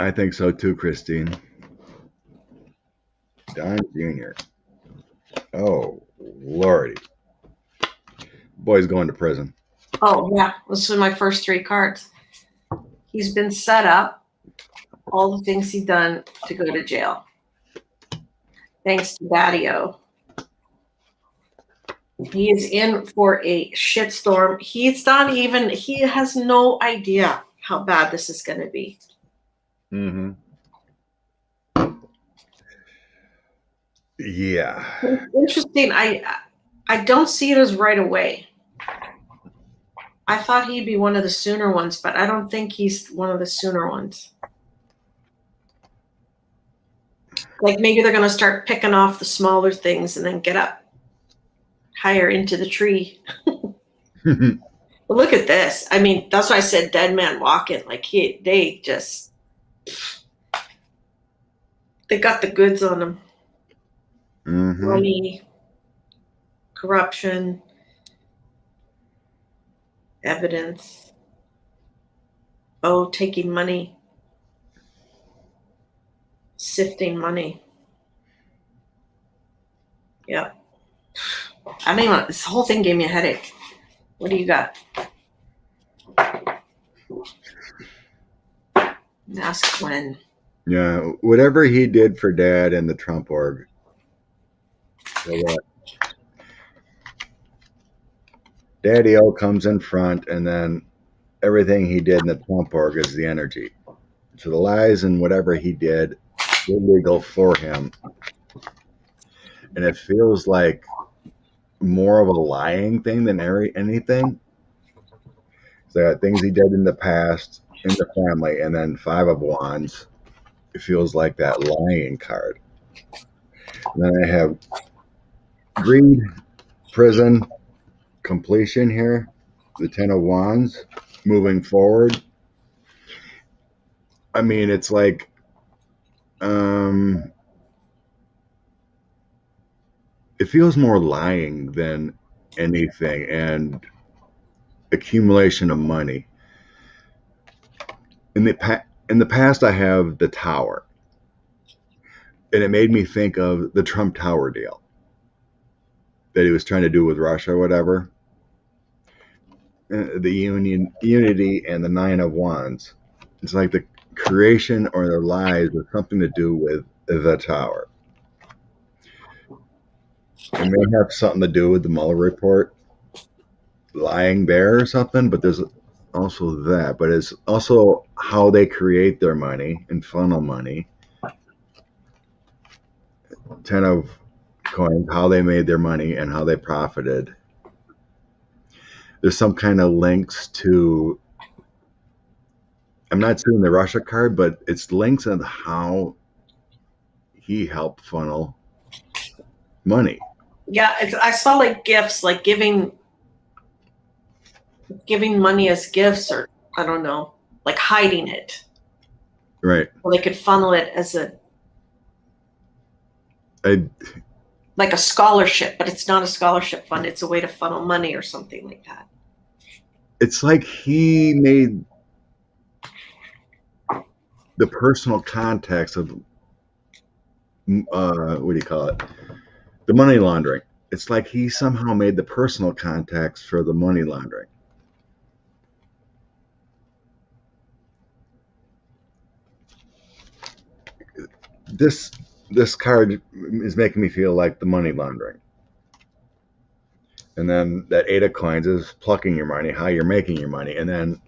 I think so too, Christine. Don Jr. Oh, Lordy. Boy's going to prison. Oh, yeah. This was my first three cards. He's been set up. All the things he's done to go to jail. Thanks to Daddy-O. He is in for a shitstorm. He has no idea how bad this is going to be. Mm-hmm. Yeah. It's interesting. I don't see it as right away. I thought he'd be one of the sooner ones, but I don't think he's one of the sooner ones. Like maybe they're going to start picking off the smaller things and then get up higher into the tree. But look at this. I mean, that's why I said dead man walking. Like they got the goods on them. Mm-hmm. Money, corruption, evidence. Oh, taking money. Sifting money. Yeah. I don't even, this whole thing gave me a headache. What do you got? Ask when. Yeah, whatever he did for Dad and the Trump org. Daddy-O comes in front, and then everything he did in the Trump org is the energy. So the lies and whatever he did will legal for him. And it feels like more of a lying thing than anything. So I got things he did in the past in the family, and then Five of Wands. It feels like that lying card. And then I have greed, prison, completion here. The Ten of Wands, moving forward. I mean, it's like, it feels more lying than anything, and accumulation of money. In the past, I have the Tower, and it made me think of the Trump Tower deal that he was trying to do with Russia, or whatever. The unity and the Nine of Wands. It's like the creation or the lies with something to do with the Tower. It may have something to do with the Mueller report, lying there or something, but there's also that. But it's also how they create their money and funnel money. Ten of Coins, how they made their money and how they profited. There's some kind of links to, I'm not seeing the Russia card, but it's links on how he helped funnel money. Yeah, I saw like gifts, like giving money as gifts, or I don't know, like hiding it. Right. Well, they could funnel it as like a scholarship, but it's not a scholarship fund. It's a way to funnel money or something like that. It's like he made the personal contacts of, what do you call it? The money laundering. It's like he somehow made the personal contacts for the money laundering. This card is making me feel like the money laundering. And then that Eight of Coins is plucking your money, how you're making your money. And then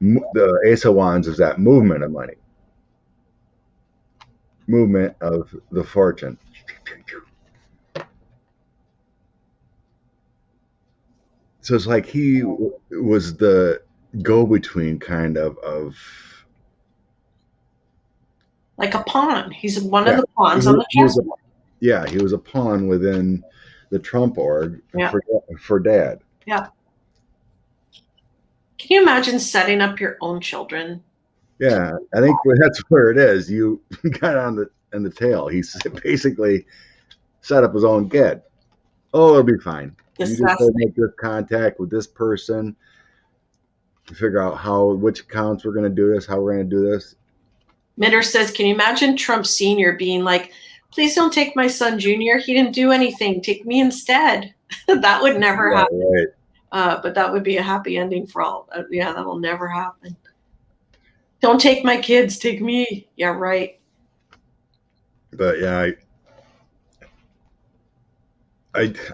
the Ace of Wands is that movement of money. Movement of the fortune. So it's like he was the go-between kind of like a pawn. He's one of the pawns on the chessboard. Yeah, he was a pawn within the Trump org for Dad. Yeah. Can you imagine setting up your own children? Yeah, I think that's where it is. You got on the tail. He basically set up his own kid. Oh, it'll be fine. You just go make this contact with this person. Figure out which accounts we're going to do this, how we're going to do this. Mitter says, can you imagine Trump Sr. being like, please don't take my son Junior. He didn't do anything. Take me instead. That would never happen. Right. But that would be a happy ending for all. Yeah, that'll never happen. Don't take my kids. Take me. Yeah, right. But yeah,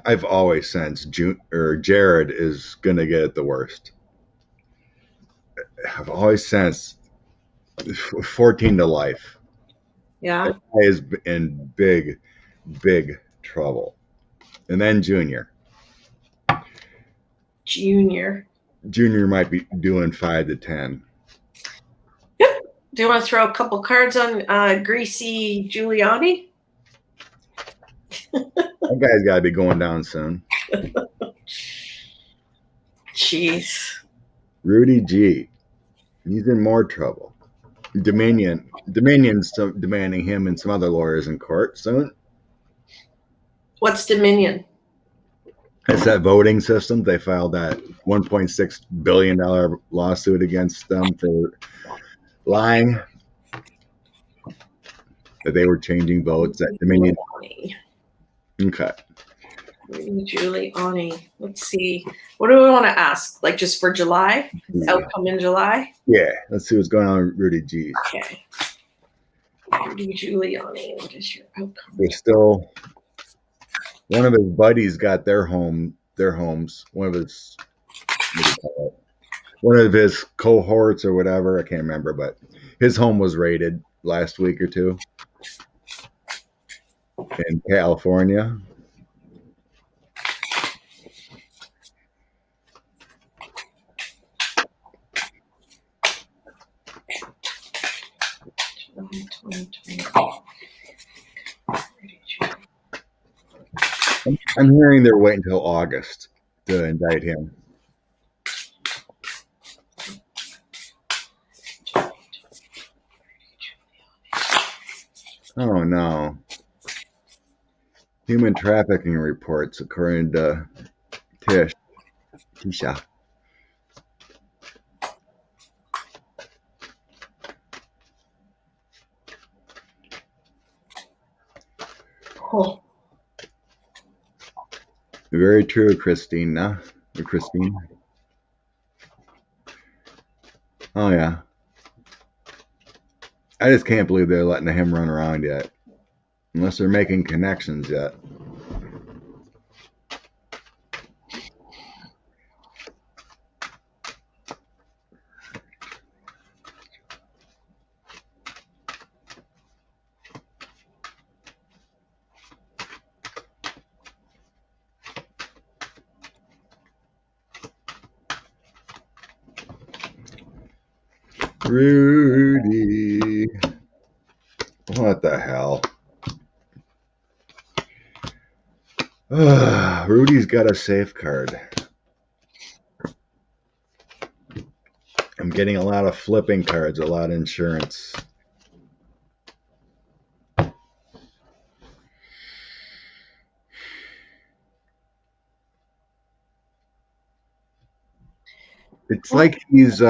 I've always sensed Jared is going to get it the worst. I've always sensed 14 to life. Yeah. That guy is in big, big trouble. And then Junior might be doing 5 to 10. Yep. Do you want to throw a couple cards on Greasy Giuliani? That guy's got to be going down soon. Jeez. Rudy G. He's in more trouble. Dominion's demanding him and some other lawyers in court soon. What's Dominion? It's that voting system. They filed that $1.6 billion lawsuit against them for lying that they were changing votes at Dominion. Okay. Giuliani. Let's see. What do we want to ask? Like just for July? Outcome in July? Yeah. Let's see what's going on with Rudy G. Okay. Rudy Giuliani. What is your outcome? There's still one of his buddies got their homes. One of his, what do you call it? One of his cohorts or whatever. I can't remember, but his home was raided last week or two in California. I'm hearing they're waiting until August to indict him. Oh no. Human trafficking reports, according to Tisha. Oh. Very true, Christina. Or Christine. Oh yeah. I just can't believe they're letting him run around yet. Unless they're making connections yet. Rudy. What the hell? Rudy's got a safeguard. I'm getting a lot of flipping cards, a lot of insurance. It's like he's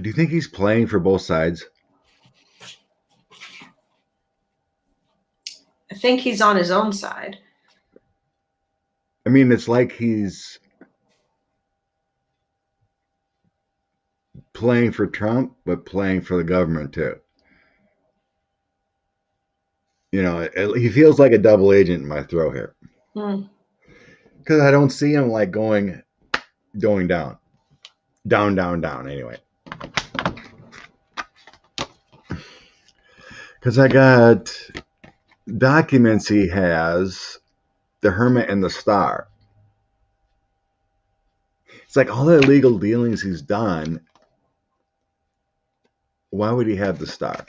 do you think he's playing for both sides? I think he's on his own side. I mean, it's like he's playing for Trump, but playing for the government too. You know, he feels like a double agent in my throw here. Because I don't see him like going down. Down, anyway. Because I got documents he has, the Hermit and the Star. It's like all the illegal dealings he's done. Why would he have the Star?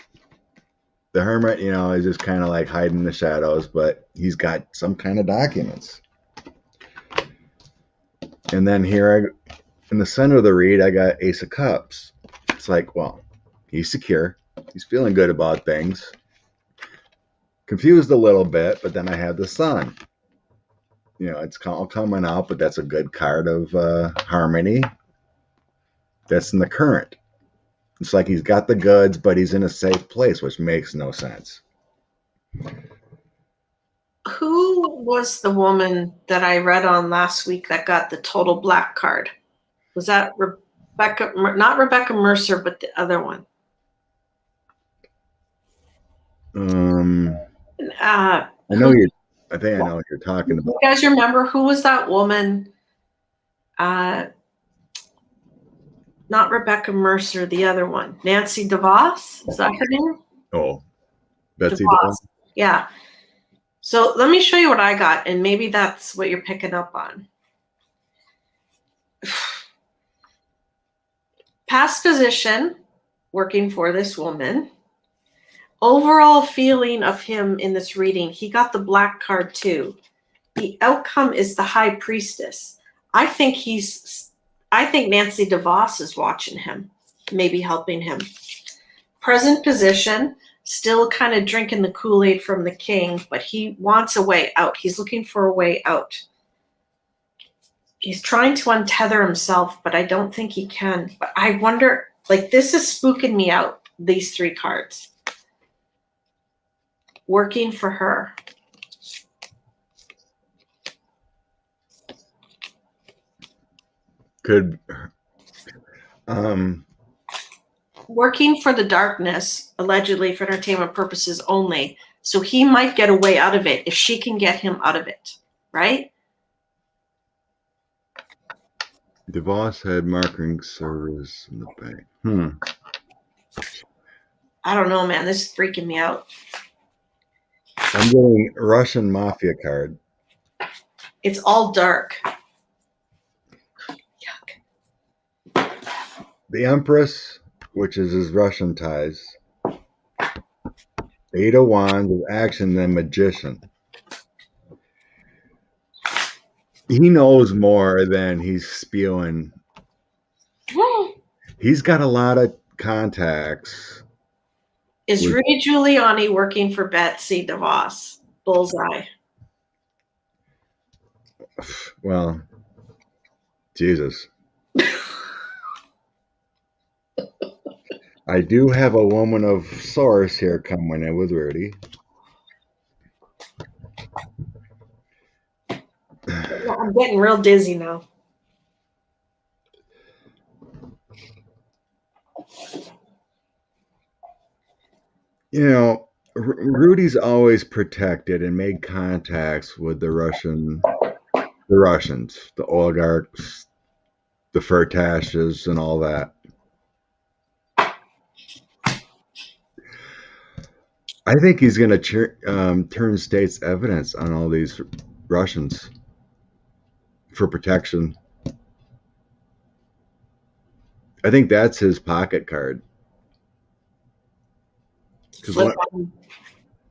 The Hermit, you know, is just kind of like hiding in the shadows, but he's got some kind of documents. And then here, in the center of the read, I got Ace of Cups. It's like, well, he's secure. He's feeling good about things. Confused a little bit, but then I have the Sun. You know, it's all coming out, but that's a good card of harmony. That's in the current. It's like he's got the goods, but he's in a safe place, which makes no sense. Who was the woman that I read on last week that got the total black card? Was that Rebecca? Not Rebecca Mercer, but the other one. I know you. I think I know what you're talking about. You guys remember who was that woman? Not Rebecca Mercer, the other one. Nancy DeVos? Is that her name? Oh, Betsy DeVos. Yeah. So let me show you what I got, and maybe that's what you're picking up on. Past position, working for this woman. Overall feeling of him in this reading, he got the black card too. The outcome is the High Priestess. I think Nancy DeVos is watching him, maybe helping him. Present position, still kind of drinking the Kool-Aid from the king, but he wants a way out. He's looking for a way out. He's trying to untether himself, but I don't think he can. But I wonder, like, this is spooking me out, these three cards. Working for her. Could working for the darkness, allegedly for entertainment purposes only. So he might get a way out of it if she can get him out of it, right? DeVos had marketing service in the bank. I don't know, man. This is freaking me out. I'm getting Russian mafia card. It's all dark. Yuck. The Empress, which is his Russian ties. 8 of Wands with action, then Magician. He knows more than he's spewing. He's got a lot of contacts. Is Rudy Giuliani working for Betsy DeVos? Bullseye. Well, Jesus. I do have a woman of source here coming in with Rudy. I'm getting real dizzy now. You know, Rudy's always protected and made contacts with the Russians, the oligarchs, the Firtashes, and all that. I think he's going to turn state's evidence on all these Russians for protection. I think that's his pocket card.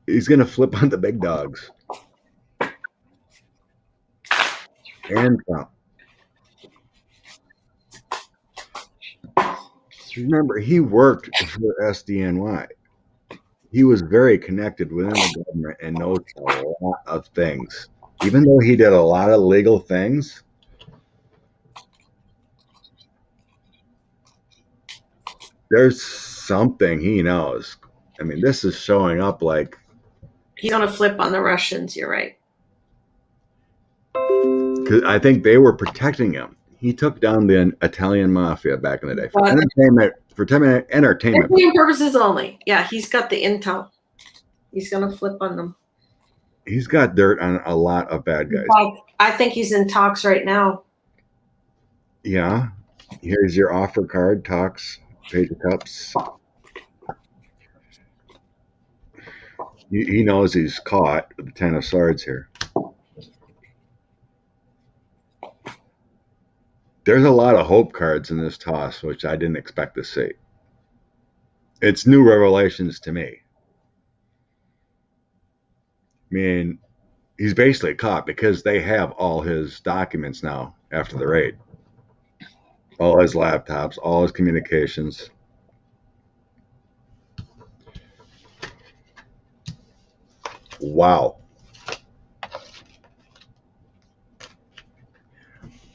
He's going to flip on the big dogs. And Trump. Remember, he worked for SDNY. He was very connected within the government and knows a lot of things. Even though he did a lot of legal things, there's something he knows. I mean, this is showing up like... He's going to flip on the Russians, you're right. Because I think they were protecting him. He took down the Italian mafia back in the day. For entertainment purposes only. Yeah, he's got the intel. He's going to flip on them. He's got dirt on a lot of bad guys. I think he's in talks right now. Yeah. Here's your offer card, talks, Page of Cups. He knows he's caught with the Ten of Swords here. There's a lot of hope cards in this toss, which I didn't expect to see. It's new revelations to me. I mean, he's basically caught because they have all his documents now after the raid. All his laptops, all his communications. Wow.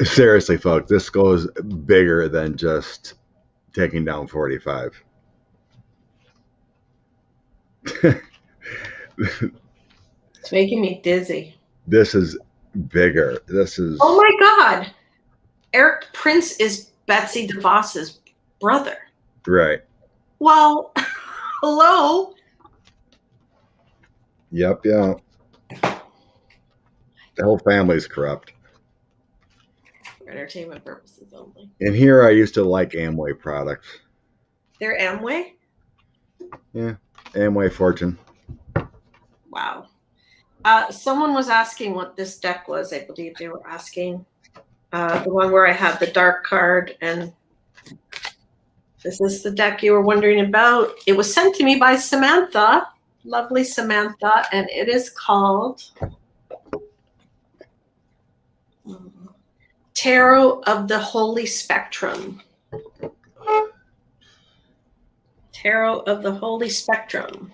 Seriously, folks, this goes bigger than just taking down 45. It's making me dizzy. This is bigger. This is... Oh my God. Eric Prince is Betsy DeVos's brother. Right. Well, hello. Yep, yeah. The whole family's corrupt. For entertainment purposes only. And here I used to like Amway products. They're Amway? Yeah, Amway Fortune. Wow. Someone was asking what this deck was. I believe they were asking. The one where I had the dark card, and this is the deck you were wondering about. It was sent to me by Samantha, lovely Samantha, and it is called Tarot of the Holy Spectrum. Tarot of the Holy Spectrum.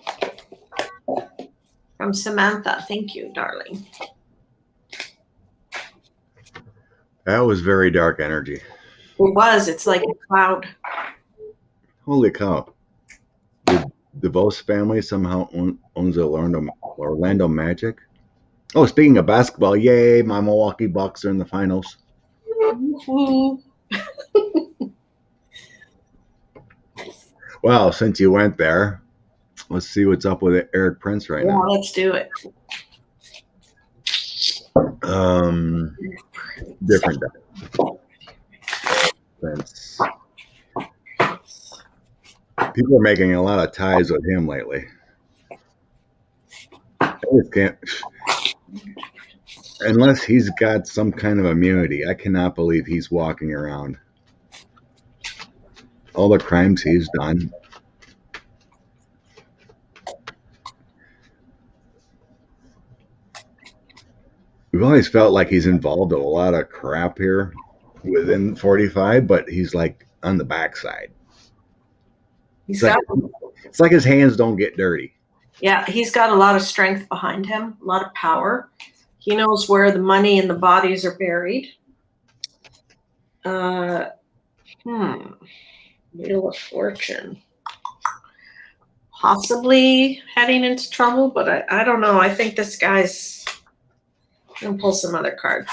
From Samantha. Thank you, darling. That was very dark energy. It was. It's like a cloud. Holy cow. The DeVos family somehow owns Orlando Magic. Oh, speaking of basketball, yay, my Milwaukee Bucks are in the finals. Well, since you went there, let's see what's up with Eric Prince right now. Yeah, let's do it. Different Prince. People are making a lot of ties with him lately. I just can't. Unless he's got some kind of immunity, I cannot believe he's walking around. All the crimes he's done. we've always felt like he's involved in a lot of crap here within 45, but he's like on the backside. He's got, It's like his hands don't get dirty. yeah, he's got a lot of strength behind him, a lot of power. He knows where the money and the bodies are buried. Wheel of Fortune. Possibly heading into trouble, but I don't know. I think this guy's going to pull some other cards.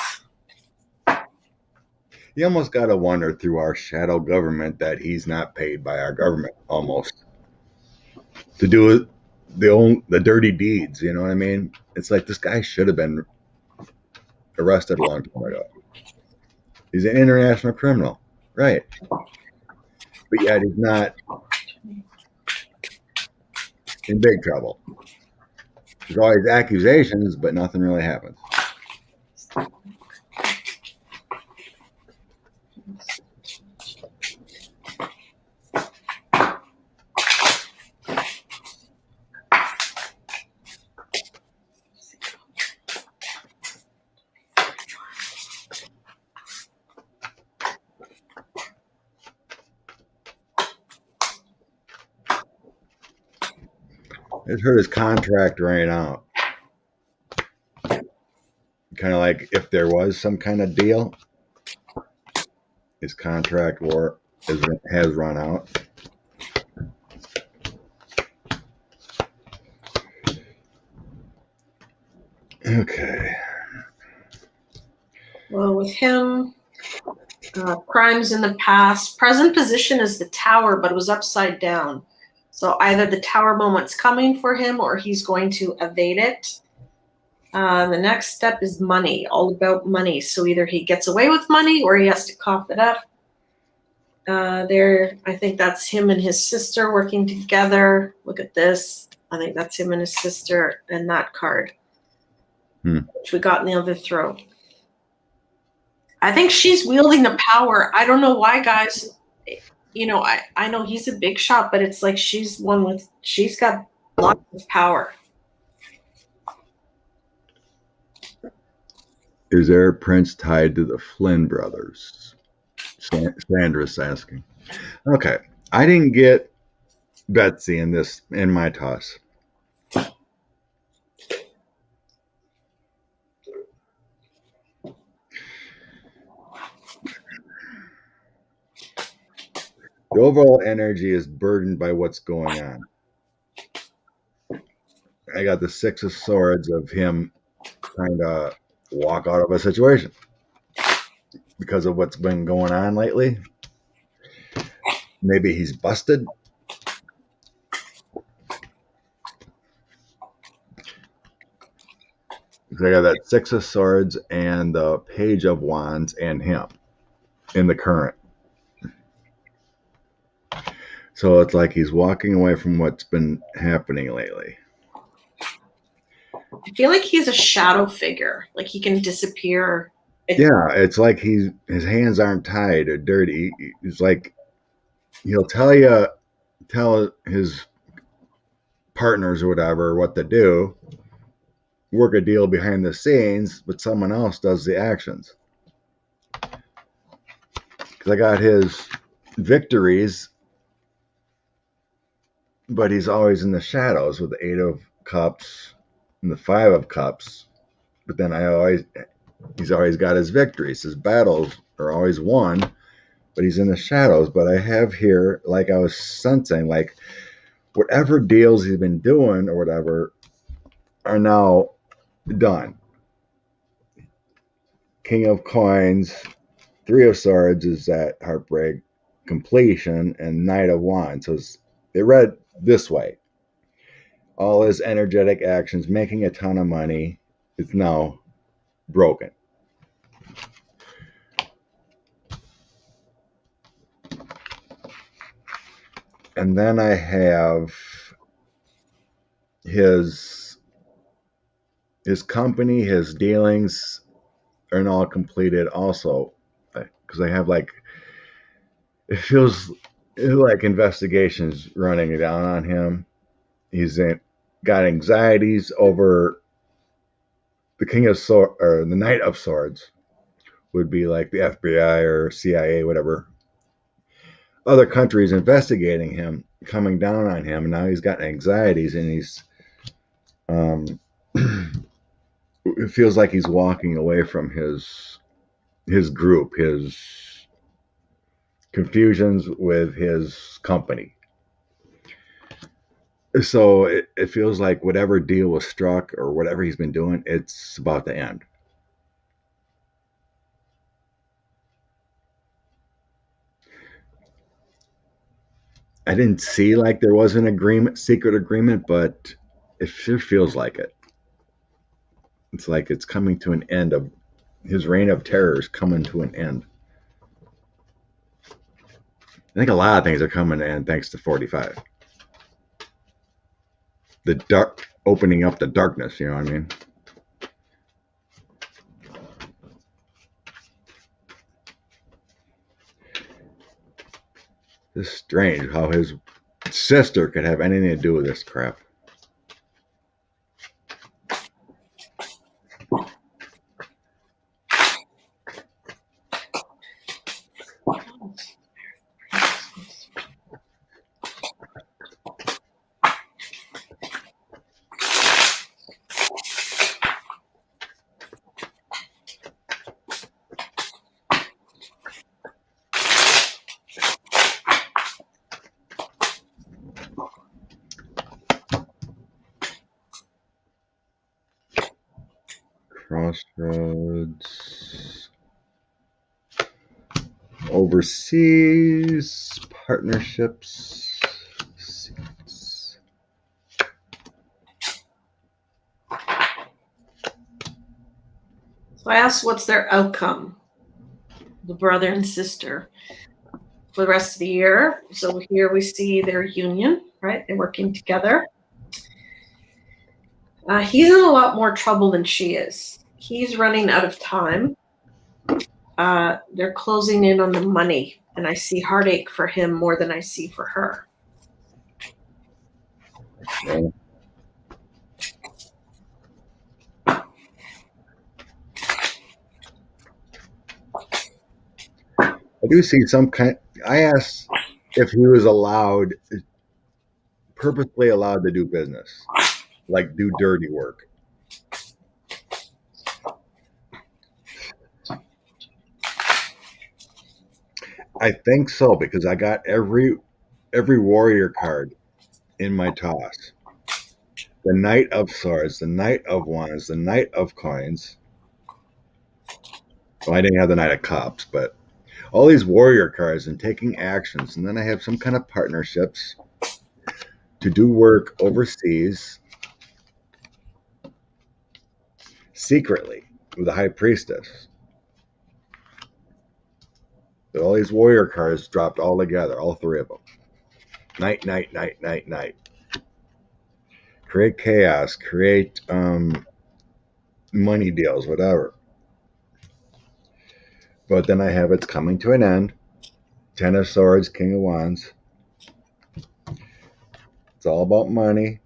You almost got to wonder through our shadow government that he's not paid by our government almost to do the dirty deeds. You know what I mean? It's like this guy should have been arrested a long time ago. He's an international criminal, right? But yet he's not in big trouble. There's always accusations, but nothing really happens. I heard his contract ran out. Kind of like if there was some kind of deal, his contract has run out. Okay. Well, with him, crimes in the past. Present position is the tower, but it was upside down. So either the tower moment's coming for him or he's going to evade it. The next step is money, all about money. So either he gets away with money or he has to cough it up. I think that's him and his sister working together. Look at this. I think that's him and his sister and that card, which we got in the other throw. I think she's wielding the power. I don't know why, guys. You know, I know he's a big shot, but it's like she's got lots of power. Is there a prince tied to the Flynn brothers? Sandra's asking. Okay. I didn't get Betsy in my toss. The overall energy is burdened by what's going on. I got the Six of Swords of him trying to walk out of a situation because of what's been going on lately. Maybe he's busted. I got that Six of Swords and the Page of Wands and him in the current. So it's like he's walking away from what's been happening lately. I feel like he's a shadow figure. Like he can disappear. Yeah, it's like his hands aren't tied or dirty. It's like he'll tell his partners or whatever what to do, work a deal behind the scenes, but someone else does the actions. Because I got his victories, but he's always in the shadows with the Eight of Cups and the Five of Cups. But then he's always got his victories. His battles are always won, but he's in the shadows. But I have here, like I was sensing, like whatever deals he's been doing or whatever are now done. King of Coins, Three of Swords is that heartbreak completion, and Knight of Wands. So it read this way. All his energetic actions, making a ton of money, is now broken. And then I have his company, his dealings are all completed also. Because I have it feels like investigations running down on him. He's got anxieties over the King of Swords or the Knight of Swords would be like the FBI or CIA, whatever. Other countries investigating him, coming down on him, and now he's got anxieties, and he's it feels like he's walking away from his group, his confusions with his company. So it feels like whatever deal was struck or whatever he's been doing, it's about to end. I didn't see like there was an agreement, secret agreement, but it sure feels like it. It's like it's coming to an end of his reign of terror is coming to an end. I think a lot of things are coming to an end thanks to 45. The dark opening up the darkness, you know what I mean? It's strange how his sister could have anything to do with this crap. Crossroads, overseas partnerships, seats. So I asked, what's their outcome? The brother and sister for the rest of the year. So here we see their union, right? They're working together. He's in a lot more trouble than she is. He's running out of time. They're closing in on the money, and I see heartache for him more than I see for her. Yeah. I do see some kind. I asked if he was purposely allowed to do business, like do dirty work. I think so because I got every warrior card in my toss. The Knight of Swords, the Knight of Wands, the Knight of Coins. Well, I didn't have the Knight of Cups, but all these warrior cards and taking actions. And then I have some kind of partnerships to do work overseas secretly with the High Priestess. But all these warrior cards dropped all together, all three of them. Knight, Knight, Knight, Knight, Knight. Create chaos, create money deals, whatever. But then I have it's coming to an end. Ten of Swords, King of Wands. It's all about money.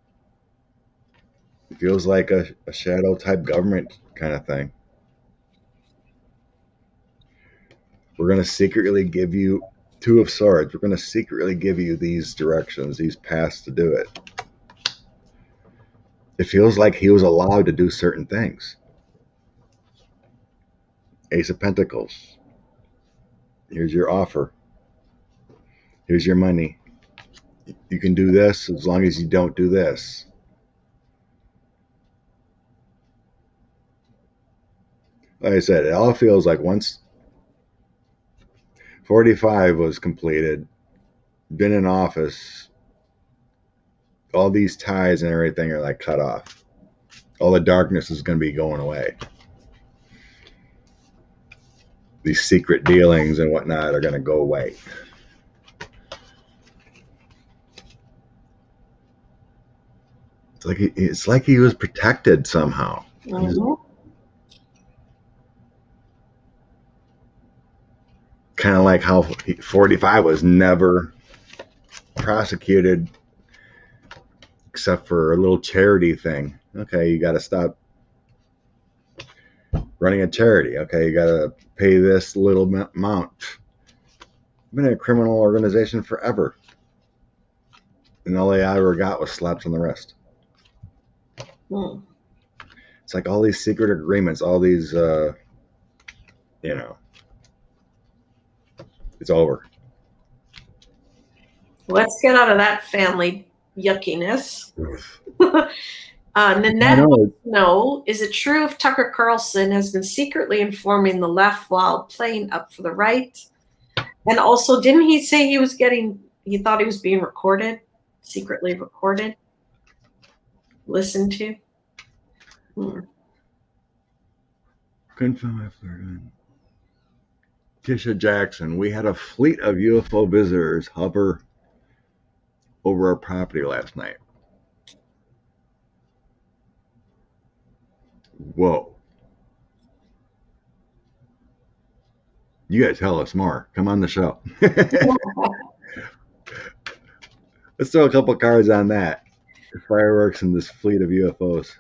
It feels like a shadow type government kind of thing. We're going to secretly give you Two of Swords. We're going to secretly give you these directions, these paths to do it. It feels like he was allowed to do certain things. Ace of Pentacles. Here's your offer. Here's your money. You can do this as long as you don't do this. Like I said, it all feels like once 45 was completed, been in office, all these ties and everything are like cut off. All the darkness is going to be going away. These secret dealings and whatnot are going to go away. It's like he was protected somehow. Mm-hmm. Kind of like how 45 was never prosecuted except for a little charity thing. Okay, you got to stop running a charity. Okay, you got to pay this little amount. I've been in a criminal organization forever. And all I ever got was slaps on the wrist. It's like all these secret agreements, all these, it's over. Let's get out of that family yuckiness. Nanette wants to know, is it true if Tucker Carlson has been secretly informing the left while playing up for the right? And also, didn't he say he thought he was being recorded, secretly recorded, listened to? Couldn't find my flirt. Tisha Jackson, we had a fleet of UFO visitors hover over our property last night. Whoa. You gotta tell us more. Come on the show. Let's throw a couple cards on that. The fireworks and this fleet of UFOs.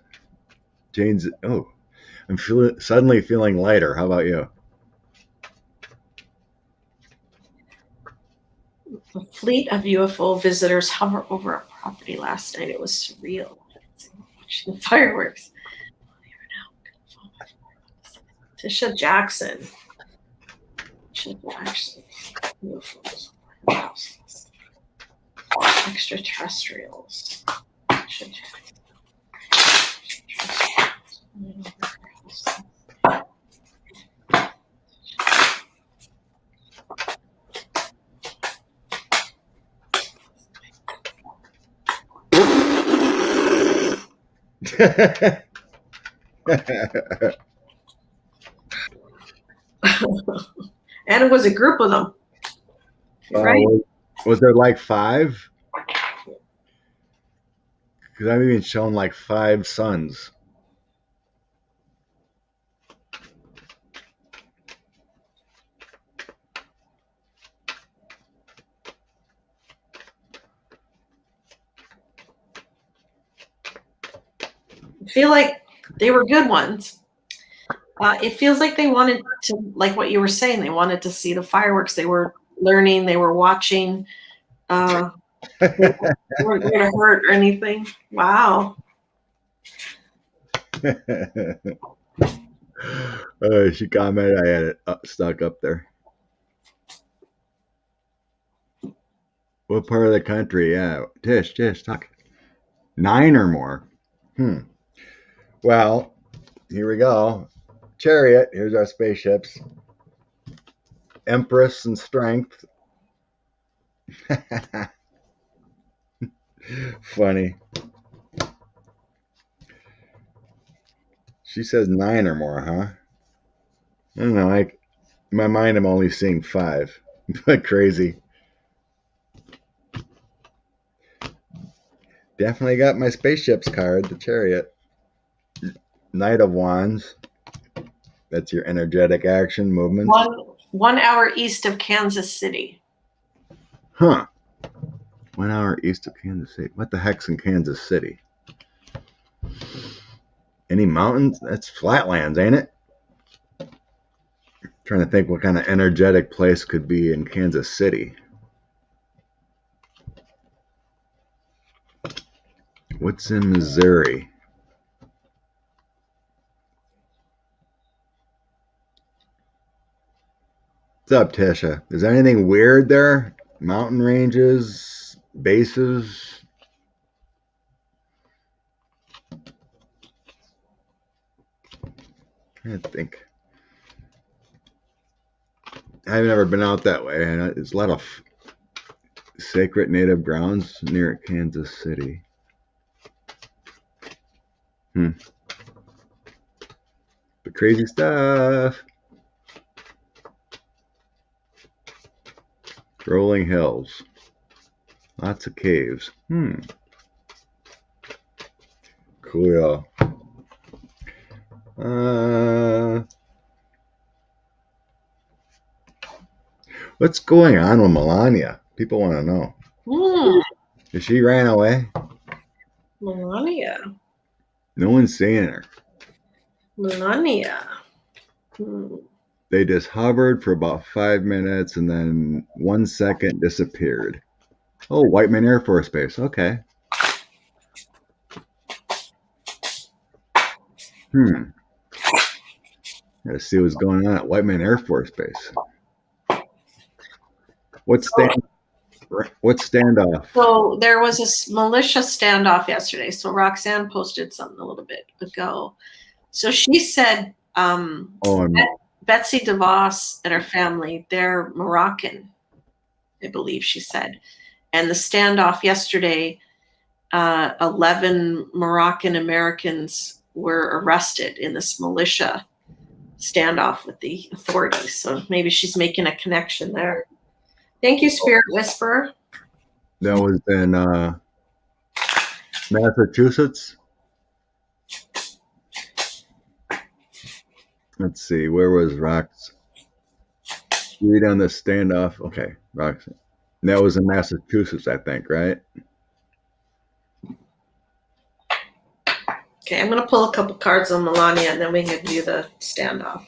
Jane's, I'm suddenly feeling lighter. How about you? A fleet of UFO visitors hover over our property last night. It was surreal. Watching the fireworks. Tisha Jackson. UFOs. Extraterrestrials. And it was a group of them. Right? Was there like 5? Because I've even shown like 5 suns. I feel like they were good ones. It feels like they wanted to, like what you were saying, they wanted to see the fireworks. They were learning, they were watching. They weren't going to hurt or anything. Wow. She commented I had it stuck up there. What part of the country? Yeah, Tish, talk. 9 or more. Well, here we go. Chariot, here's our spaceships. Empress and Strength. Funny. She says 9 or more, huh? I don't know. In my mind, I'm only seeing 5. Crazy. Definitely got my spaceships card, the Chariot. Knight of Wands. That's your energetic action movement. 1 hour east of Kansas City. Huh. 1 hour east of Kansas City. What the heck's in Kansas City? Any mountains? That's flatlands, ain't it? Trying to think what kind of energetic place could be in Kansas City. What's in Missouri? What's up, Tisha? Is there anything weird there? Mountain ranges, bases? I think. I've never been out that way. There's a lot of sacred native grounds near Kansas City. But crazy stuff. Rolling hills. Lots of caves. Cool. What's going on with Melania? People want to know. Is she ran away? Melania. No one's seeing her. Melania. They just hovered for about 5 minutes and then 1 second disappeared. Oh, Whiteman Air Force Base. Okay. Gotta see what's going on at Whiteman Air Force Base. What's standoff? So there was a militia standoff yesterday. So Roxanne posted something a little bit ago. So she said Betsy DeVos and her family, they're Moroccan, I believe she said. And the standoff yesterday, 11 Moroccan Americans were arrested in this militia standoff with the authorities. So maybe she's making a connection there. Thank you, Spirit Whisperer. That was in Massachusetts. Let's see, where was Rox? Read on the standoff. Okay, Rox. That was in Massachusetts, I think, right? Okay, I'm going to pull a couple cards on Melania, and then we can do the standoff.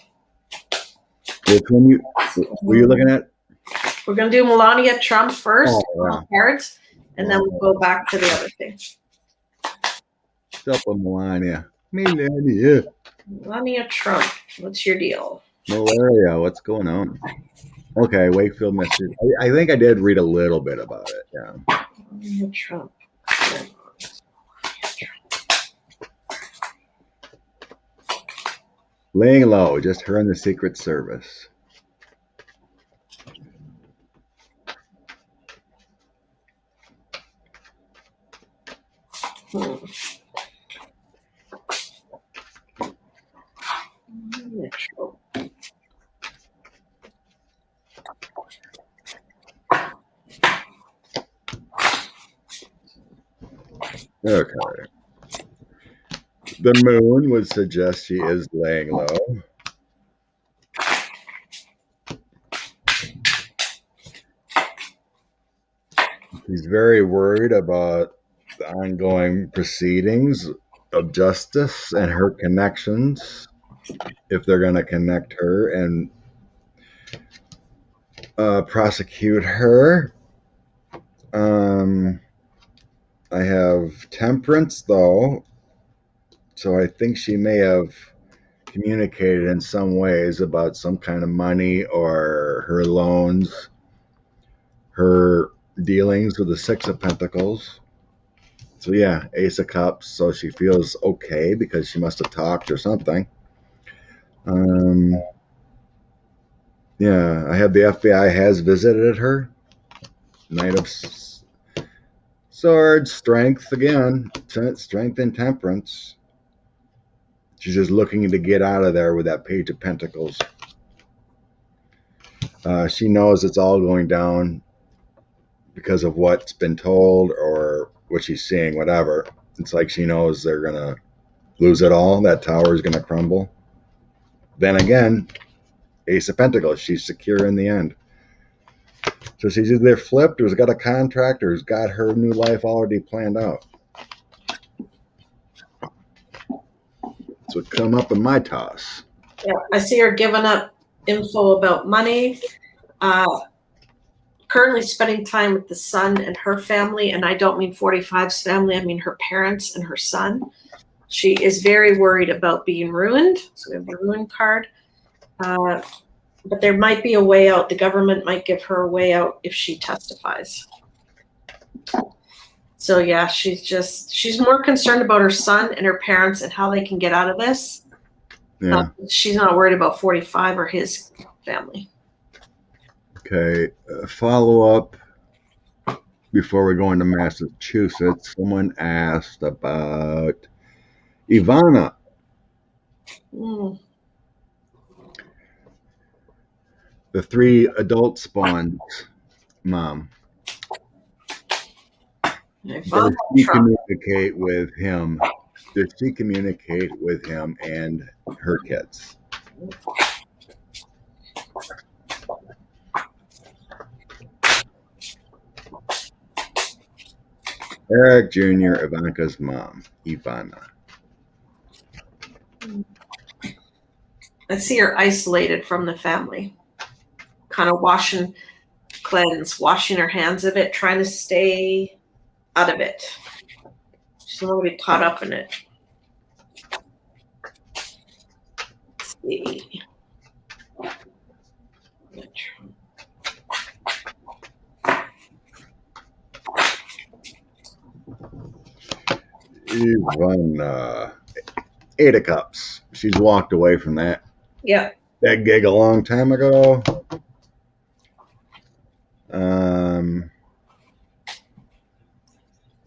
Which one were you looking at? We're going to do Melania Trump first, cards, and then we'll go back to the other thing. What's up with Melania? Melania Trump, what's your deal? Malaria, what's going on? Okay, Wakefield message. I think I did read a little bit about it. Yeah. Melania Trump. Laying low, just her and the Secret Service. Okay. The moon would suggest she is laying low. She's very worried about the ongoing proceedings of justice and her connections, if they're going to connect her and prosecute her. I have temperance, though, so I think she may have communicated in some ways about some kind of money or her loans, her dealings with the Six of Pentacles. So yeah, Ace of Cups, so she feels okay because she must have talked or something. Yeah, I have the FBI has visited her. Knight of Swords, strength again, strength and temperance. She's just looking to get out of there with that Page of Pentacles. She knows it's all going down because of what's been told or what she's seeing, whatever. It's like she knows they're going to lose it all. That tower is going to crumble. Then again, Ace of Pentacles, she's secure in the end. So she's either flipped or has got a contract or has got her new life already planned out. That's what come up in my toss. Yeah, I see her giving up info about money. Currently spending time with the son and her family, and I don't mean 45's family, I mean her parents and her son. She is very worried about being ruined. So we have the ruin card. But there might be a way out. The government might give her a way out if she testifies. So yeah, she's more concerned about her son and her parents and how they can get out of this. Yeah. She's not worried about 45 or his family. Okay, follow up before we go into Massachusetts. Someone asked about Ivana. The 3 adult spawns mom. Does she communicate with him? Does she communicate with him and her kids? Eric Jr., Ivanka's mom, Ivana. I see her isolated from the family, kind of washing her hands of it, trying to stay out of it. She's not really caught up in it. Let's see. Ivana, 8 of Cups. She's walked away from that. Yeah. That gig a long time ago.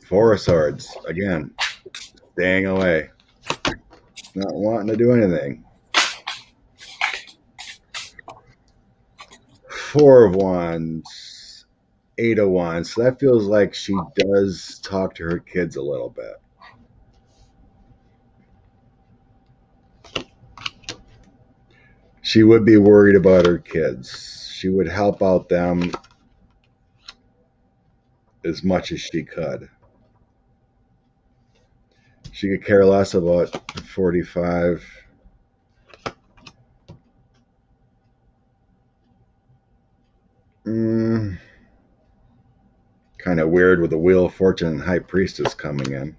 4 of Swords. Again, staying away. Not wanting to do anything. 4 of Wands. 8 of Wands. So that feels like she does talk to her kids a little bit. She would be worried about her kids. She would help out them as much as she could. She could care less about 45. Kind of weird with the Wheel of Fortune and High Priestess coming in.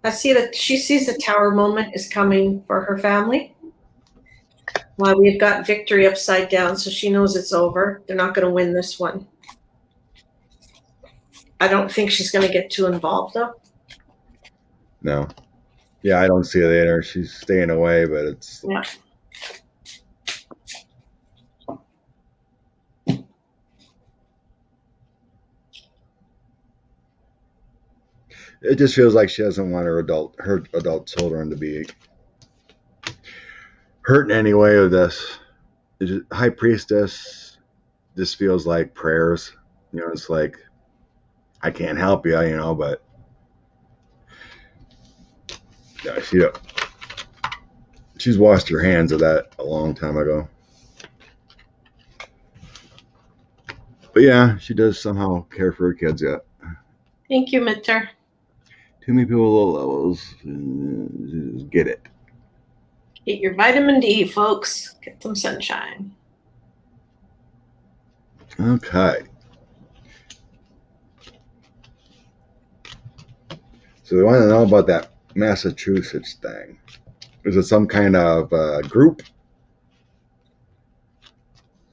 I see that she sees the Tower moment is coming for her family. Well, we've got victory upside down, so she knows it's over. They're not going to win this one. I don't think she's going to get too involved, though. No. Yeah, I don't see it either. She's staying away, but it's... Yeah. It just feels like she doesn't want her adult children to be hurt in any way with this. High Priestess just feels like prayers. You know, it's like, I can't help you, you know, but yeah, she's washed her hands of that a long time ago. But yeah, she does somehow care for her kids yet. Thank you, Mitter. Too many people with low levels. Just get it. Get your vitamin D, folks. Get some sunshine. Okay. So they want to know about that Massachusetts thing. Is it some kind of group?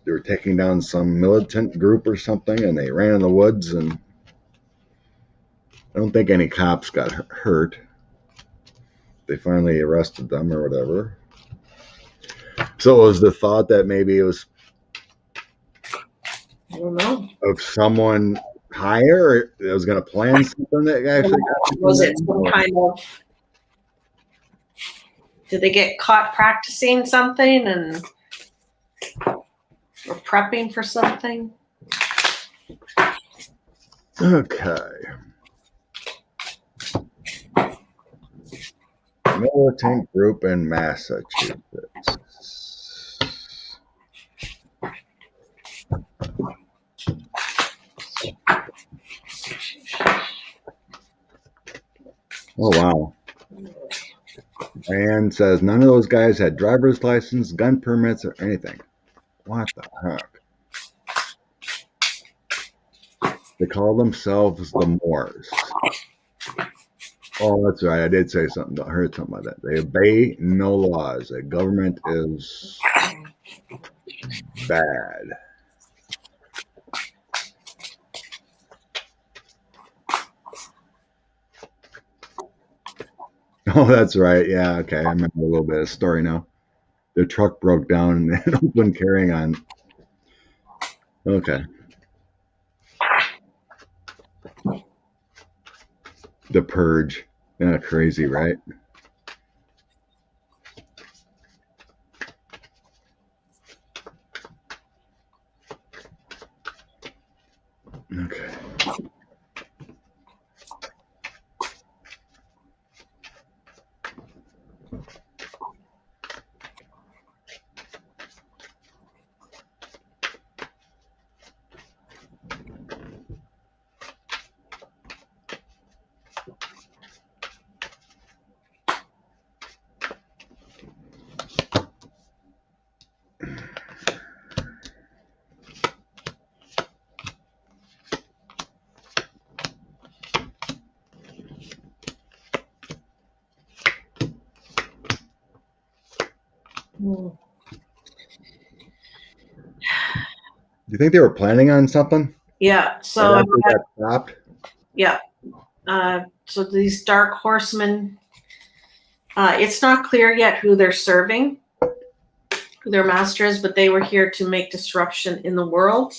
They were taking down some militant group or something, and they ran in the woods, and I don't think any cops got hurt. They finally arrested them or whatever. So it was the thought that maybe it was, I don't know, of someone higher that was going to plan something that actually got was it some kind of, did they get caught practicing something and or prepping for something? Okay. Militant group in Massachusetts. Oh, wow. Ann says none of those guys had driver's license, gun permits, or anything. What the heck? They call themselves the Moors. Oh, that's right. I did say something. I heard something about that. They obey no laws. The government is bad. Oh, that's right. Yeah, okay. I remember a little bit of the story now. Their truck broke down and they had open carrying on. Okay. The Purge. Yeah, crazy, right? Okay. Hmm. Do you think they were planning on something? Yeah. That So actually got stopped? yeah. So these dark horsemen. It's not clear yet who they're serving, who their master is, but they were here to make disruption in the world.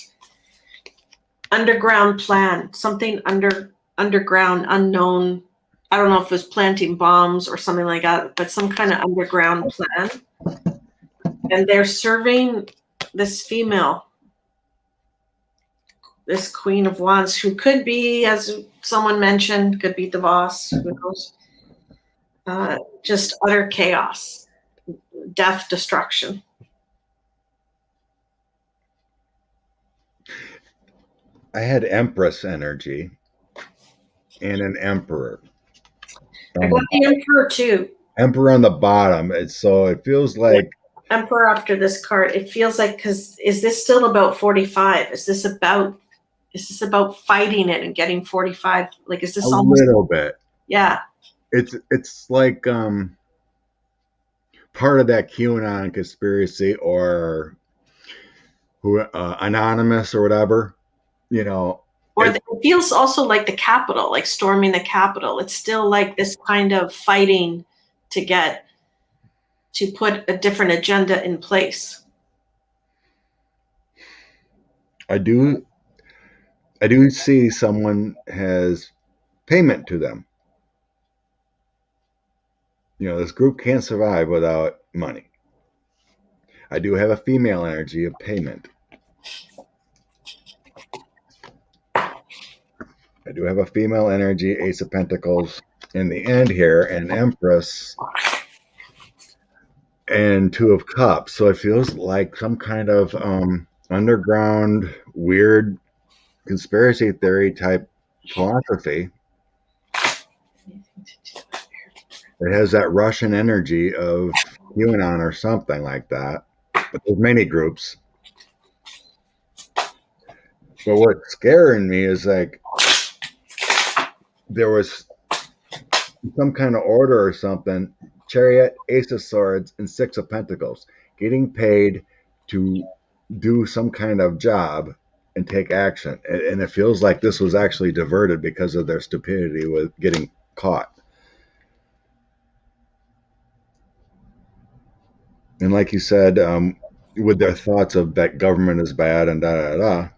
Underground plan, something underground, unknown. I don't know if it was planting bombs or something like that, but some kind of underground plan. And they're serving this female, this Queen of Wands, who could be, as someone mentioned, could be DeVos, who knows? Just utter chaos, death, destruction. I had Empress energy and an Emperor. I got the Emperor too. Emperor on the bottom. So it feels like Emperor after this card. It feels like, because is this still about 45? Is this about fighting it and getting 45? Like, is this a almost? little bit. Yeah. It's like part of that QAnon conspiracy or who anonymous or whatever, you know. Or it feels also like the Capitol, like storming the Capitol. It's still like this kind of fighting to put a different agenda in place. I do see someone has payment to them. You know, this group can't survive without money. I do have a female energy of payment. I do have a female energy, Ace of Pentacles in the end here, and Empress and Two of Cups. So it feels like some kind of underground, weird conspiracy theory type philosophy. It has that Russian energy of QAnon or something like that. But there's many groups. But what's scaring me is like there was some kind of order or something. Chariot, Ace of Swords, and Six of Pentacles. Getting paid to do some kind of job and take action. And it feels like this was actually diverted because of their stupidity with getting caught. And like you said, with their thoughts of that government is bad and da.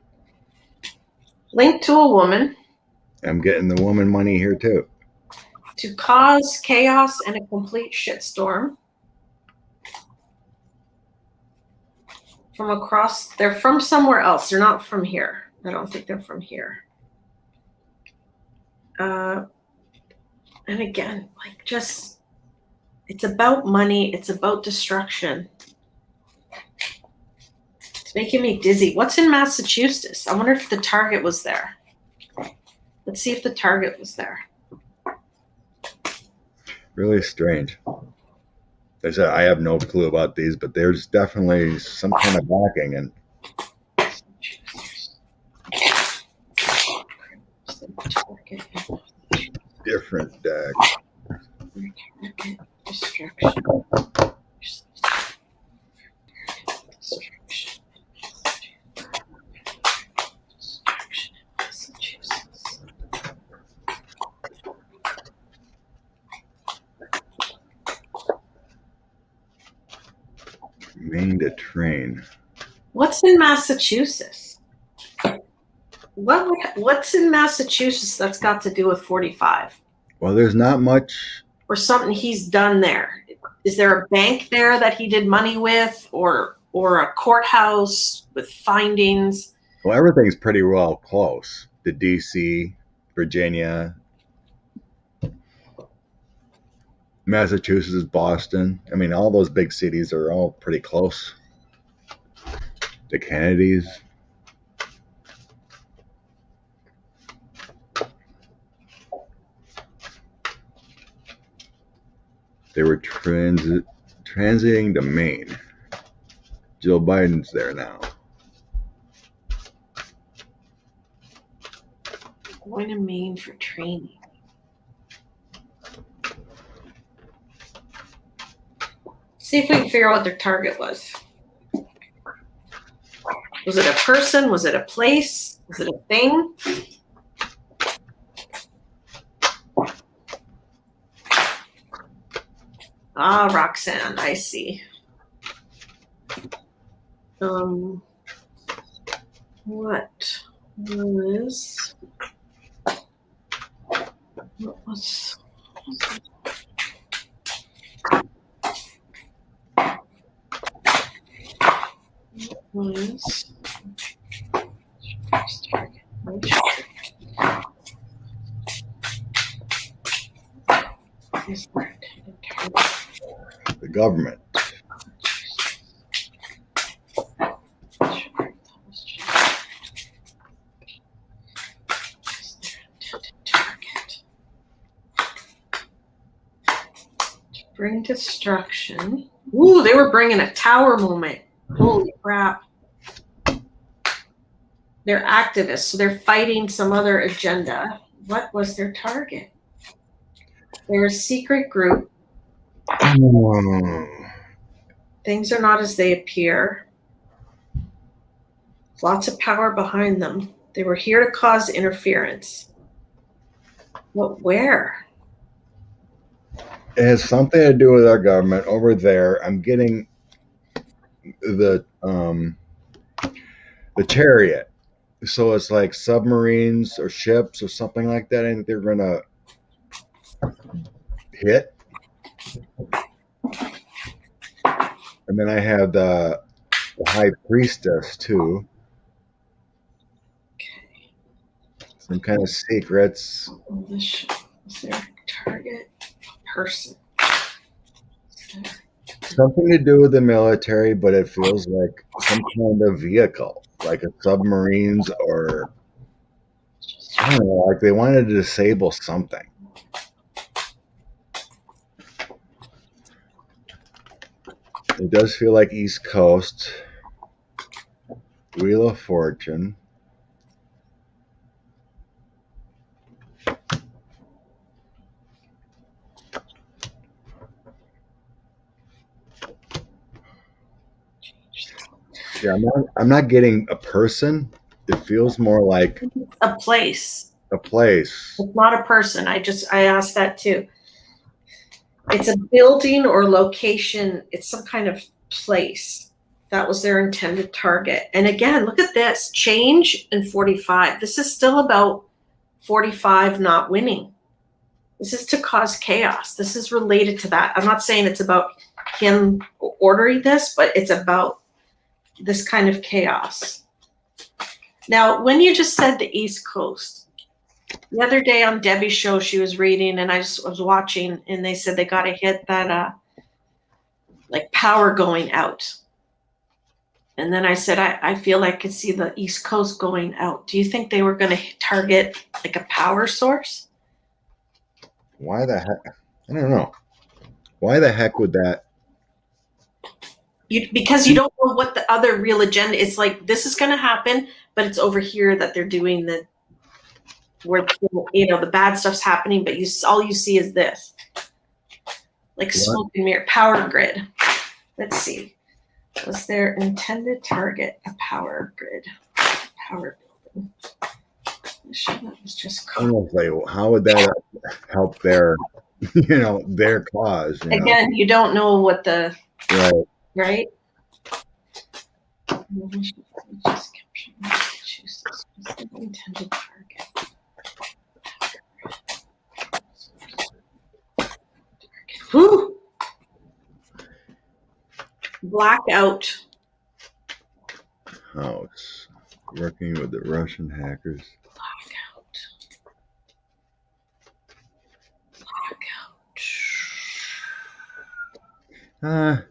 Linked to a woman. I'm getting the woman money here too. To cause chaos and a complete shitstorm. From across, they're from somewhere else. They're not from here. I don't think they're from here. And again, like, just, it's about money. It's about destruction. It's making me dizzy. What's in Massachusetts? I wonder if the target was there. Let's see if the target was there. Really strange. I said I have no clue about these, but there's definitely some kind of backing and different deck. Maine to train. What's in Massachusetts? What's in Massachusetts that's got to do with 45? Well, there's not much. Or something he's done there. Is there a bank there that he did money with, or a courthouse with findings? Well, everything's pretty well close. The DC, Virginia, Massachusetts, Boston. I mean, all those big cities are all pretty close. The Kennedys. They were transiting to Maine. Joe Biden's there now. Going to Maine for training. See if we can figure out what their target was. Was it a person? Was it a place? Was it a thing? Ah, Roxanne, I see. What was the government. Bring destruction. Ooh, they were bringing a tower moment. Holy crap. They're activists, so they're fighting some other agenda. What was their target? They're a secret group. Things are not as they appear. Lots of power behind them. They were here to cause interference. But where? It has something to do with our government over there. I'm getting the chariot. So it's like submarines or ships or something like that. I think they're gonna hit. And then I have the high priestess too. Okay. Some kind of secrets. Is there a target? Person. Something to do with the military, but it feels like some kind of vehicle, like a submarines or I don't know, like they wanted to disable something. It does feel like East Coast. Wheel of Fortune. Yeah, I'm not getting a person. It feels more like a place. A place. It's not a person. I asked that too. It's a building or location. It's some kind of place. That was their intended target. And again, look at this. Change in 45. This is still about 45 not winning. This is to cause chaos. This is related to that. I'm not saying it's about him ordering this, but it's about this kind of chaos. Now, when you just said the East Coast, the other day on Debbie's show, she was reading and I just was watching and they said they got to hit that like power going out. And then I said, I feel like I could see the East Coast going out. Do you think they were going to target like a power source? Why the heck? I don't know. Why the heck would that? Because you don't know what the other real agenda is. Like, this is going to happen, but it's over here that they're doing where, you know, the bad stuff's happening, but all you see is this. Like smoke and mirror, power grid. Let's see. Was their intended target a power grid? Power building. That was just honestly, how would that help their, you know, their cause? You Again, know? You don't know what the right. Just choose this intended target. Whew. Blackout. House. Working with the Russian hackers. Blackout.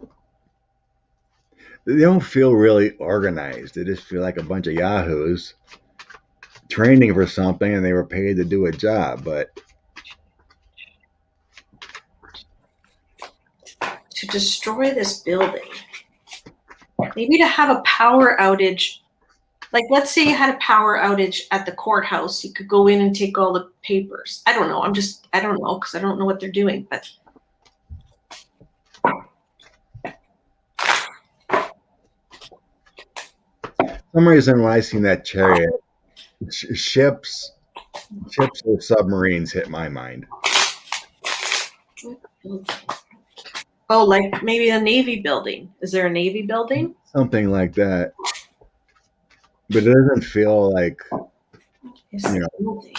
They don't feel really organized. They just feel like a bunch of yahoos training for something and they were paid to do a job, but to destroy this building. Maybe to have a power outage. Like, let's say you had a power outage at the courthouse. You could go in and take all the papers. I don't know. I don't know because I don't know what they're doing. But some reason when I seen that chariot, ships or submarines hit my mind. Oh, like maybe a Navy building. Is there a Navy building? Something like that. But it doesn't feel like, Is the you know, building?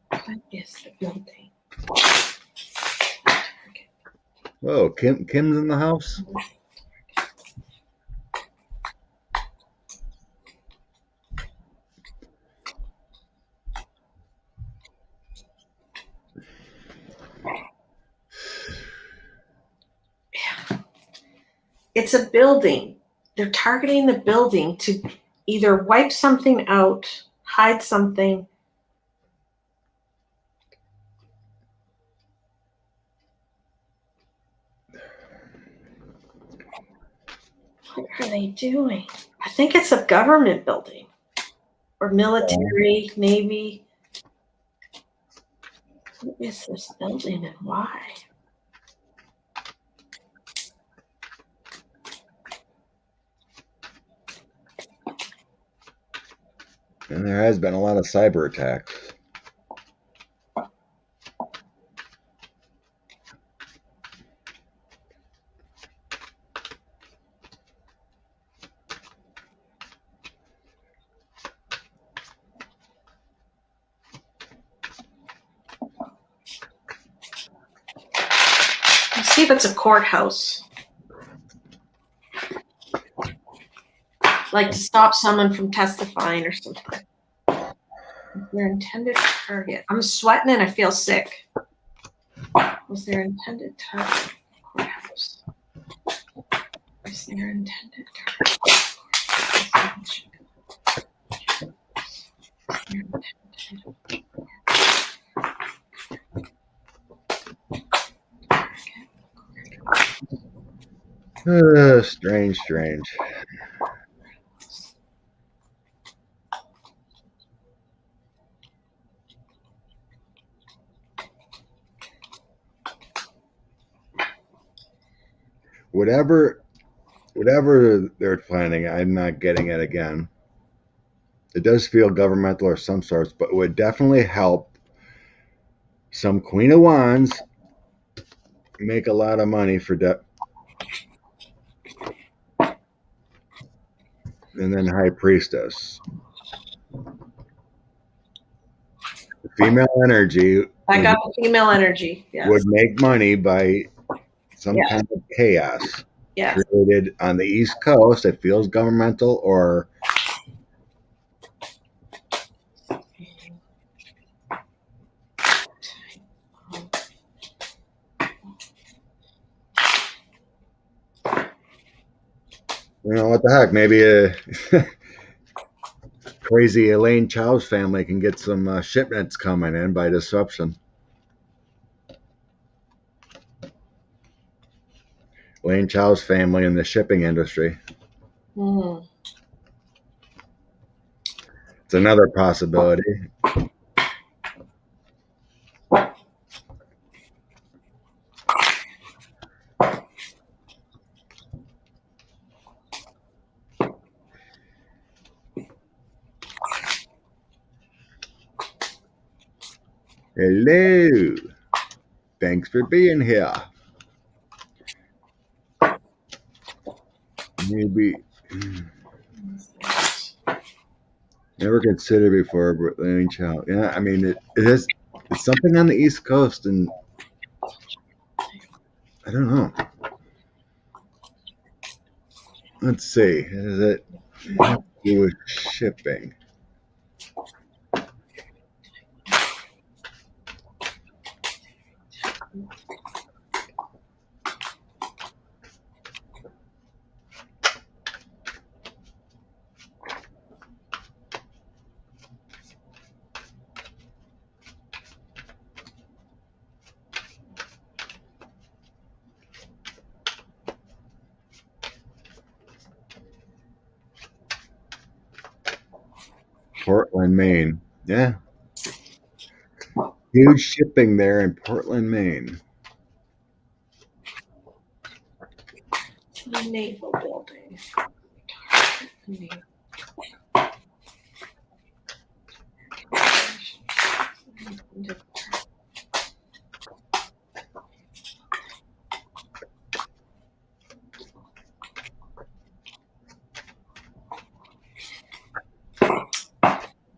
What is the building? whoa, Kim's in the house? It's a building. They're targeting the building to either wipe something out, hide something. What are they doing? I think it's a government building or military, Navy. What is this building and why? And there has been a lot of cyber attacks. Let's see if it's a courthouse. Like to stop someone from testifying or something. Their intended target. I'm sweating and I feel sick. Was their intended target courthouse? Was their intended target? Strange. Whatever they're planning, I'm not getting it again. It does feel governmental or some sorts, but it would definitely help some Queen of Wands make a lot of money for debt. And then High Priestess. The female energy. I got the female energy. Yes. Would make money by some kind of chaos created on the East Coast. It feels governmental or what the heck? Maybe a crazy Elaine Chow's family can get some shipments coming in by disruption. Elaine Chow's family in the shipping industry. It's another possibility. Hello. Thanks for being here. Maybe never considered before, but Elaine Chow. Yeah, I mean it's something on the East Coast, and I don't know. Let's see. Is it have to do with shipping? Portland, Maine. Yeah. Huge shipping there in Portland, Maine. The naval building.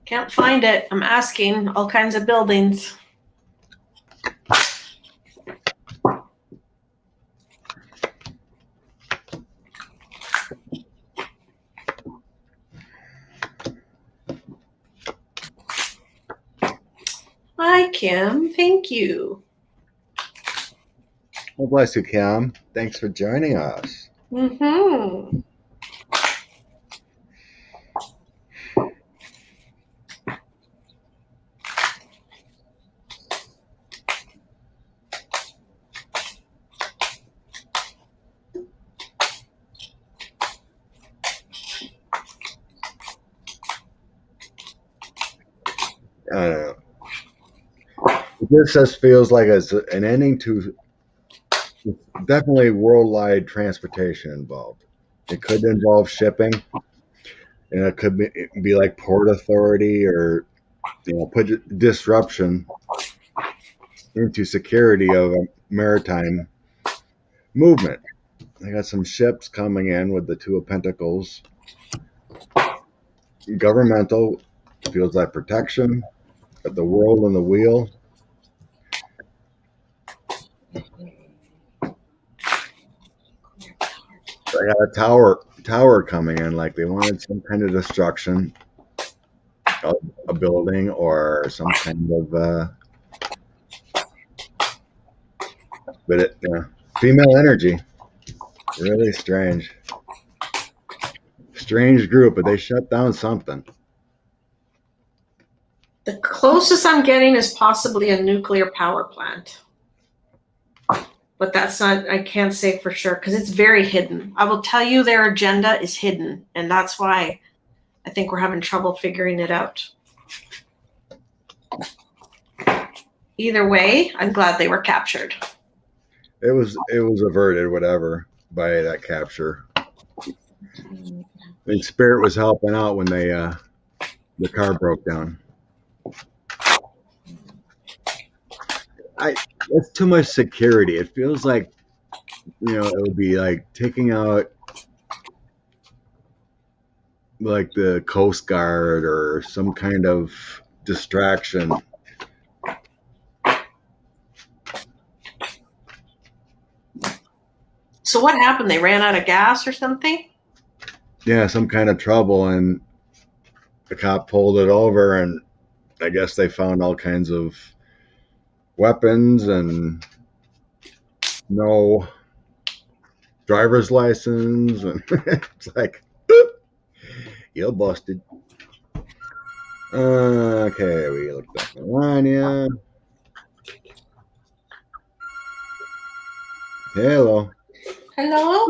Can't find it. I'm asking all kinds of buildings. Hi, Kim. Thank you. Well, bless you, Kim. Thanks for joining us. Mm-hmm. I don't know. This just feels like it's an ending to definitely worldwide transportation involved. It could involve shipping, and it could be like Port Authority, or put disruption into security of a maritime movement. I got some ships coming in with the Two of Pentacles. Governmental feels like protection. Got the world and the wheel. I got a tower coming in, like they wanted some kind of destruction of a building or some kind of but it female energy, really strange group, but they shut down something. The closest I'm getting is possibly a nuclear power plant. But that's not, I can't say for sure because it's very hidden. I will tell you their agenda is hidden, and that's why I think we're having trouble figuring it out. Either way, I'm glad they were captured. It was averted, whatever, by that capture. I think Spirit was helping out when they the car broke down. That's too much security. It feels like, it would be like taking out like the Coast Guard or some kind of distraction. So what happened? They ran out of gas or something? Yeah, some kind of trouble, and the cop pulled it over, and I guess they found all kinds of weapons and no driver's license, and it's like, you're busted. Okay, we looked up Melania. Hello. Hello?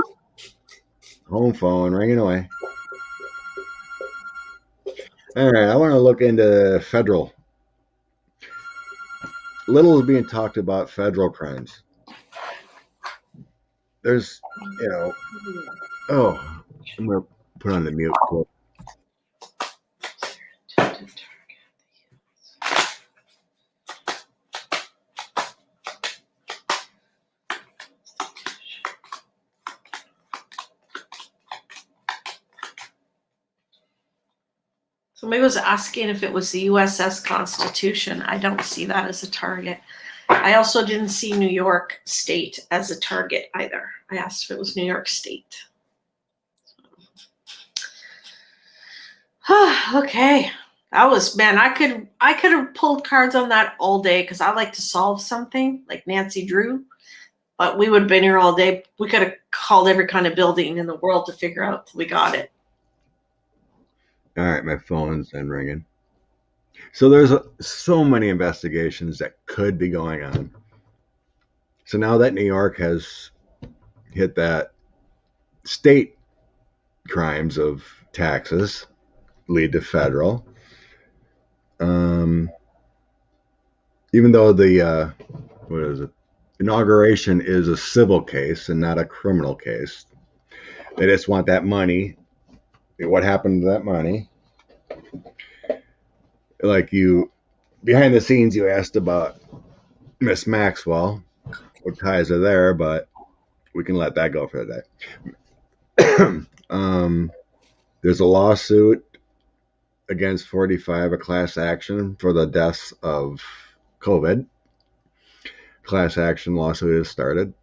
Home phone ringing away. All right, I want to look into federal. Little is being talked about federal crimes. There's, oh, I'm going to put on the mute quote. Somebody was asking if it was the USS Constitution. I don't see that as a target. I also didn't see New York State as a target either. I asked if it was New York State. Okay. That was, man, I could have pulled cards on that all day because I like to solve something like Nancy Drew, but we would have been here all day. We could have called every kind of building in the world to figure out till we got it. All right, my phone's been ringing. So there's so many investigations that could be going on. So now that New York has hit that state crimes of taxes lead to federal, even though the inauguration is a civil case and not a criminal case, they just want that money what happened to that money. Like behind the scenes, you asked about Miss Maxwell, what ties are there, but we can let that go for the day. There's a lawsuit against 45, a class action for the deaths of COVID. Class action lawsuit has started.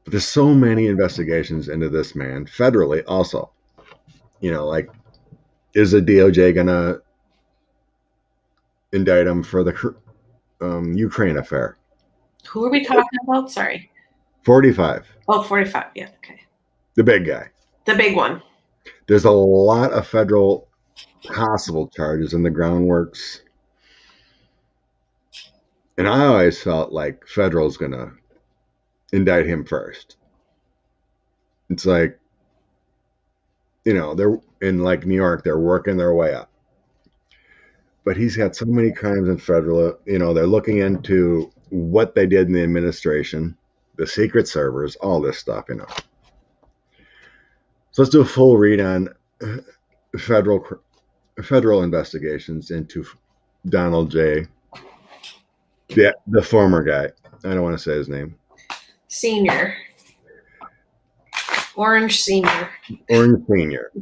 But there's so many investigations into this man, federally also. Like, is the DOJ going to indict him for the Ukraine affair? Who are we talking about? Sorry. 45. Oh, 45. Yeah, okay. The big guy. The big one. There's a lot of federal possible charges in the groundworks. And I always felt like federal's going to indict him first. It's like, they're in like New York, they're working their way up. But he's had so many crimes in federal, they're looking into what they did in the administration, the secret servers, all this stuff, So let's do a full read on federal investigations into Donald J. The former guy. I don't want to say his name. Senior. Orange Senior. Orange Senior.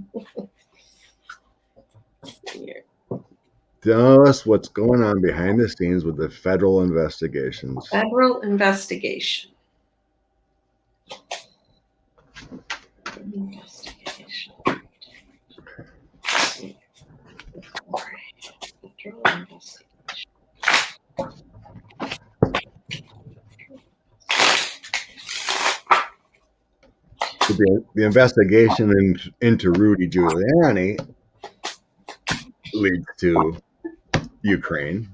Tell us what's going on behind the scenes with the federal investigations. Federal investigation. The investigation into Rudy Giuliani leads to Ukraine.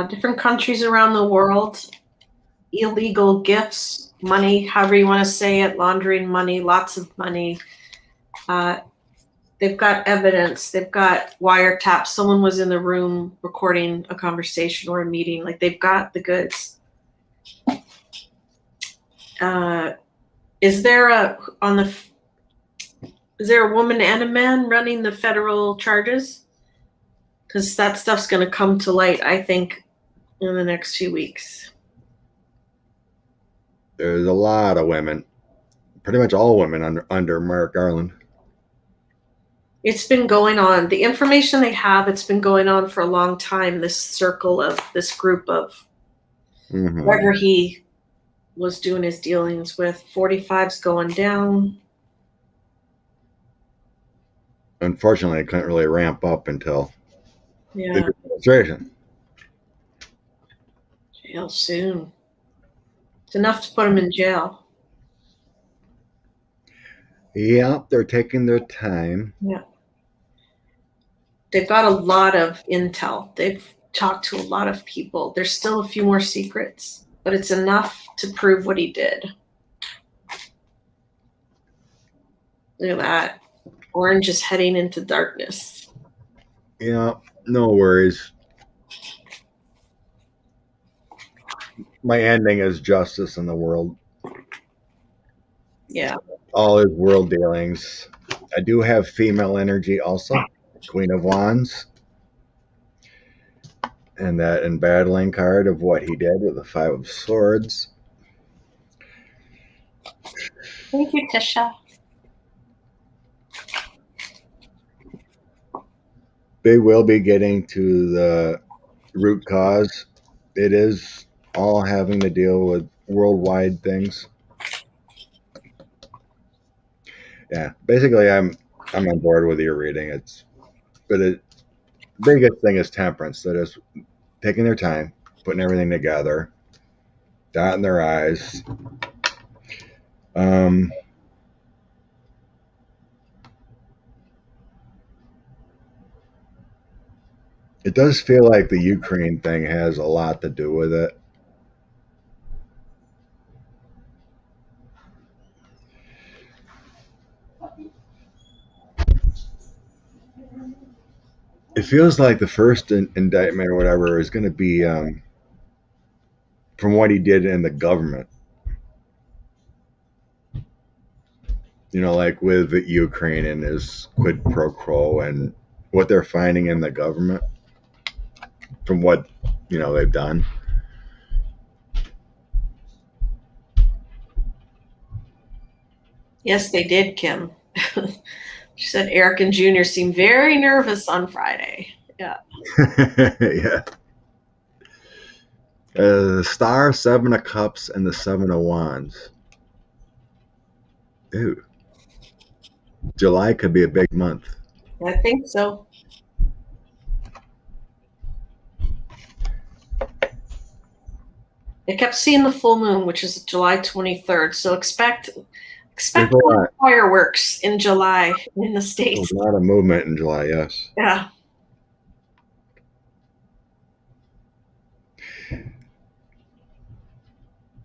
Different countries around the world, illegal gifts, money, however you want to say it, laundering money, lots of money. They've got evidence. They've got wiretaps. Someone was in the room recording a conversation or a meeting. Like, they've got the goods. Is there a woman and a man running the federal charges? Because that stuff's going to come to light, I think, in the next few weeks. There's a lot of women, pretty much all women under Merrick Garland. It's been going on. The information they have, it's been going on for a long time, this circle of this group of whoever he was doing his dealings with. 45's going down. Unfortunately, it couldn't really ramp up until the administration. Jail soon. It's enough to put him in jail. Yeah, they're taking their time. Yeah. They've got a lot of intel. They've talked to a lot of people. There's still a few more secrets, but it's enough to prove what he did. Look at that. Orange is heading into darkness. Yeah, no worries. My ending is justice in the world. Yeah. All his world dealings. I do have female energy also. Queen of Wands. and that embattling card of what he did with the Five of Swords. Thank you, Tisha. They will be getting to the root cause. It is all having to deal with worldwide things. Yeah, basically, I'm on board with your reading. The biggest thing is temperance. That is taking their time, putting everything together, dotting their I's. It does feel like the Ukraine thing has a lot to do with it. It feels like the first indictment or whatever is going to be from what he did in the government. You know, like with Ukraine and his quid pro quo and what they're finding in the government from what, they've done. Yes, they did, Kim. She said Eric and Junior seemed very nervous on Friday. Yeah. Yeah. The Star, Seven of Cups, and the Seven of Wands. Ooh. July could be a big month. I think so. I kept seeing the full moon, which is July 23rd. So expect fireworks in July in the States. There's a lot of movement in July, yes. Yeah.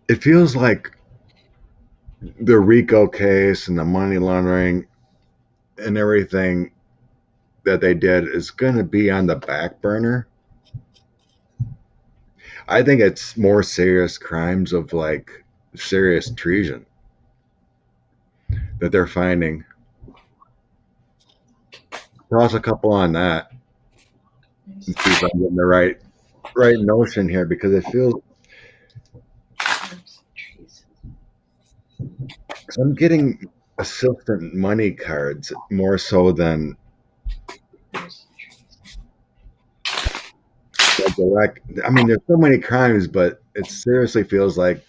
It feels like the RICO case and the money laundering and everything that they did is going to be on the back burner. I think it's more serious crimes of like serious treason that they're finding. Toss a couple on that and see if I'm getting the right notion here, because it feels I'm getting assistant money cards more so than direct. I mean, there's so many crimes, but it seriously feels like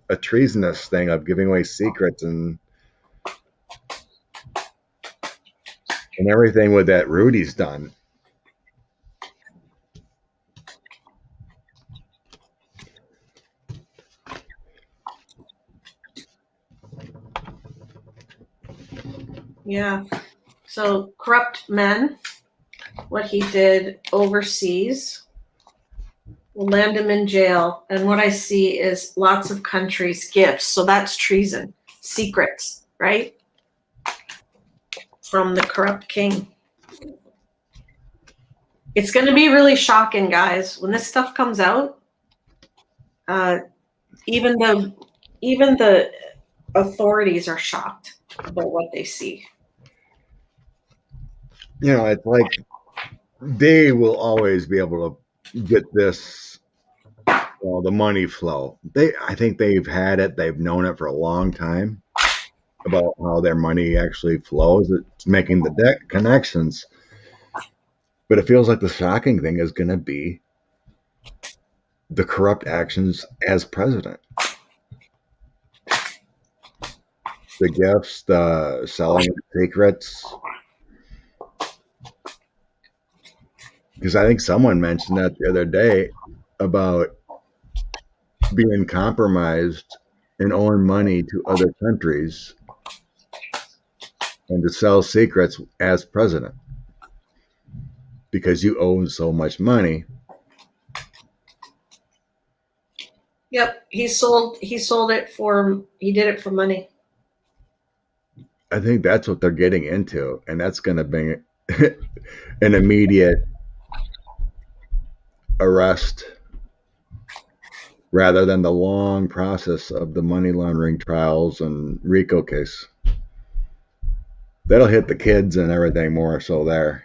a treasonous thing of giving away secrets and everything with that Rudy's done. Yeah. So corrupt men, what he did overseas will land him in jail. And what I see is lots of countries' gifts. So that's treason, secrets, right? From the corrupt king. It's going to be really shocking, guys. When this stuff comes out, even the authorities are shocked about what they see. It's like they will always be able to get this, the money flow. I think they've had it. They've known it for a long time about how their money actually flows. It's making the connections. But it feels like the shocking thing is going to be the corrupt actions as president. The gifts, the selling of secrets. Because I think someone mentioned that the other day about being compromised and owing money to other countries and to sell secrets as president because you owe so much money. Yep, he did it for money. I think that's what they're getting into, and that's going to bring an immediate arrest rather than the long process of the money laundering trials and RICO case. That'll hit the kids and everything more so there.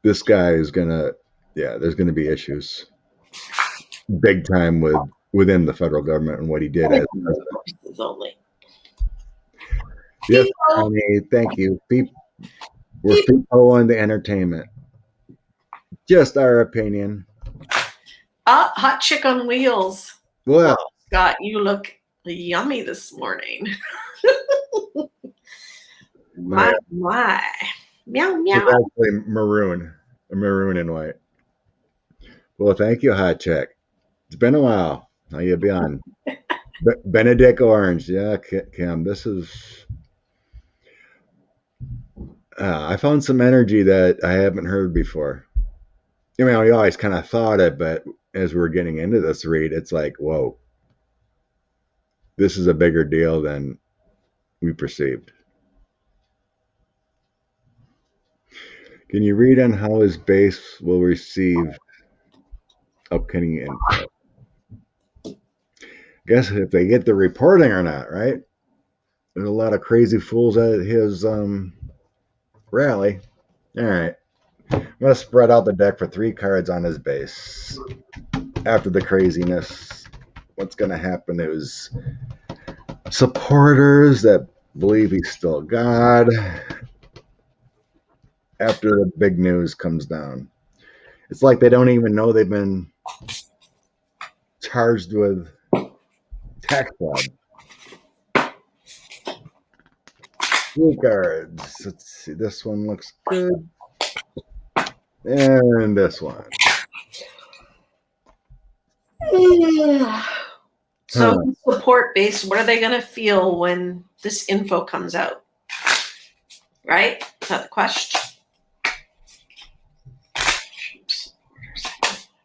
this guy is gonna, there's gonna be issues big time within the federal government and what he did as president. Only. Yes, Connie, thank you. We're people in the entertainment. Just our opinion. Hot chick on wheels. Well, Scott, you look yummy this morning. my. Meow, meow. It's actually maroon and white. Well, thank you, hot chick. It's been a while. How you been? Benedict Orange. Yeah, Kim, this is... I found some energy that I haven't heard before. I mean, we always kind of thought it, but as we're getting into this read, it's like, whoa, this is a bigger deal than we perceived. Can you read on how his base will receive upcoming info? Guess if they get the reporting or not, right? There's a lot of crazy fools at his rally. All right. I'm going to spread out the deck for 3 cards on his base. After the craziness, what's going to happen is supporters that believe he's still God after the big news comes down. It's like they don't even know they've been charged with tax fraud. 3 cards. Let's see. This one looks good. And this one. So support base, what are they going to feel when this info comes out? Right? Is that the question?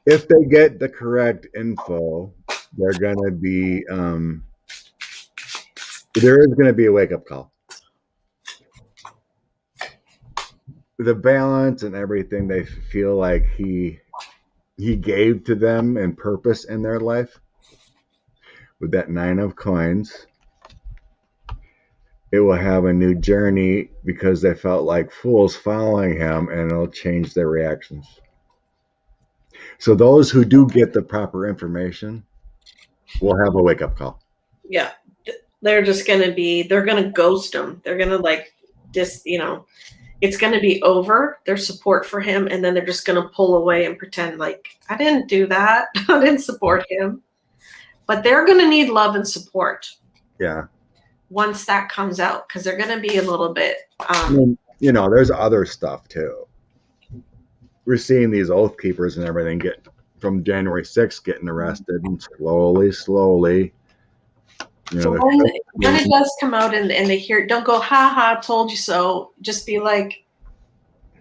If they get the correct info, they're going to be, there is going to be a wake-up call. The balance and everything they feel like he gave to them and purpose in their life with that 9 of coins, it will have a new journey because they felt like fools following him, and it'll change their reactions. So those who do get the proper information will have a wake-up call. Yeah. They're just going to be, they're going to ghost him. They're going to it's going to be over, their support for him, and then they're just going to pull away and pretend like, I didn't do that. I didn't support him. But they're going to need love and support. Yeah. Once that comes out, because they're going to be a little bit... there's other stuff, too. We're seeing these oath keepers and everything get from January 6th getting arrested, and slowly. So when it does come out and they hear it, don't go, ha ha, told you so. Just be like,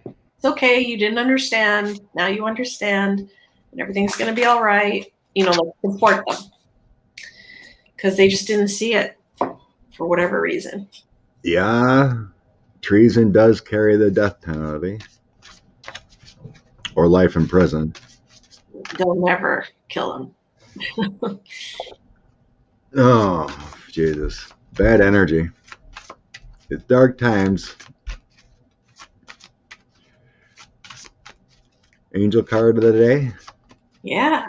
it's okay, you didn't understand. Now you understand, and everything's going to be all right. Support them. Because they just didn't see it for whatever reason. Yeah, treason does carry the death penalty or life in prison. They'll never kill him. Oh, Jesus. Bad energy. It's dark times. Angel card of the day? Yeah.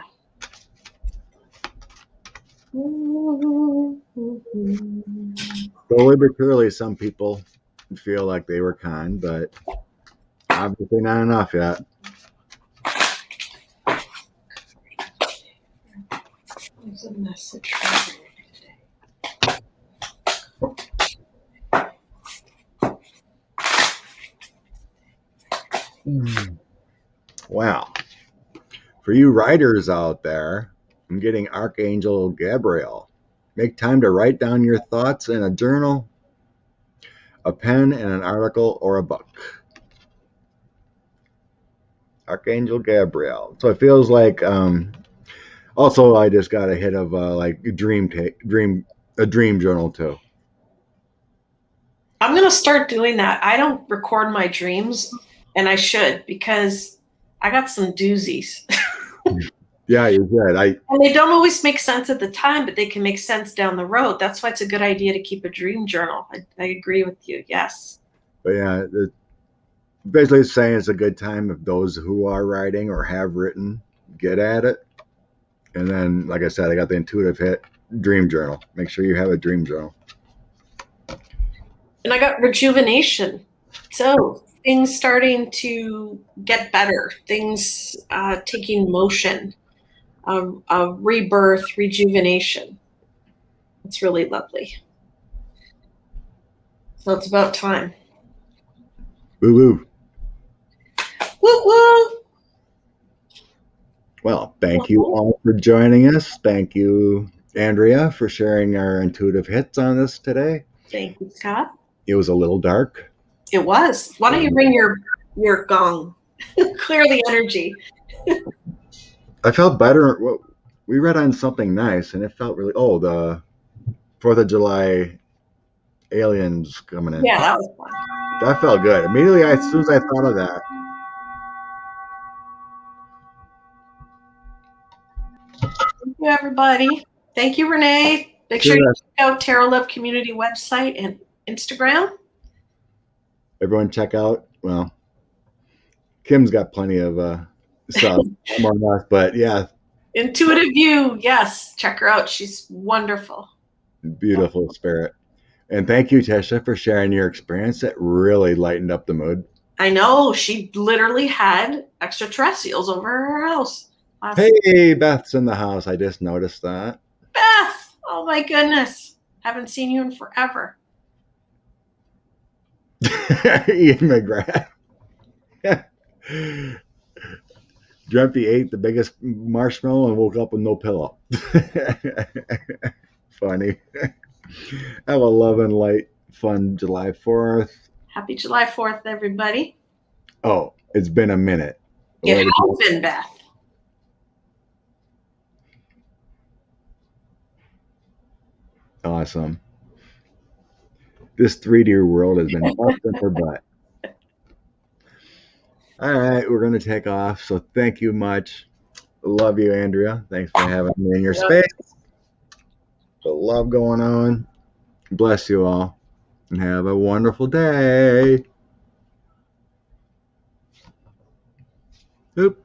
Slowly but surely, some people feel like they were conned, but obviously not enough yet. There's a message. Wow. For you writers out there, I'm getting Archangel Gabriel. Make time to write down your thoughts in a journal, a pen, and an article or a book. Archangel Gabriel. So it feels like, also I just got a hit of a dream journal too. I'm going to start doing that. I don't record my dreams, and I should, because I got some doozies. Yeah, you did. And they don't always make sense at the time, but they can make sense down the road. That's why it's a good idea to keep a dream journal. I agree with you. Yes. But yeah, basically saying it's a good time if those who are writing or have written get at it. And then, like I said, I got the intuitive hit dream journal. Make sure you have a dream journal. And I got rejuvenation. So things starting to get better, things taking motion, a rebirth, rejuvenation. It's really lovely. So it's about time. Woo woo. Woo woo. Well, thank you all for joining us. Thank you, Andrea, for sharing our intuitive hits on this today. Thank you, Scott. It was a little dark. It was. Why don't you bring your gong? Clear the energy. I felt better. We read on something nice, and it felt really. Oh, the 4th of July aliens coming in. Yeah, that was fun. That felt good. Immediately, as soon as I thought of that. Thank you, everybody. Thank you, Renee. Make sure you check out Tarot Love Community website and Instagram. Everyone check out. Well, Kim's got plenty of stuff among us, but yeah. Intuitive View, yes. Check her out. She's wonderful. Beautiful spirit. And thank you, Tesha, for sharing your experience. It really lightened up the mood. I know. She literally had extraterrestrials over her house. Hey, Beth's in the house. I just noticed that. Beth! Oh my goodness. Haven't seen you in forever. Ian McGrath. Dreamt he ate the biggest marshmallow and woke up with no pillow. Funny. Have a love and light, fun July 4th. Happy July 4th, everybody. Oh, it's been a minute. It has been, Beth. Awesome. This 3D world has been busting her butt. All right, we're going to take off. So thank you much. Love you, Andrea. Thanks for having me in your space. The love going on. Bless you all. And have a wonderful day. Oop.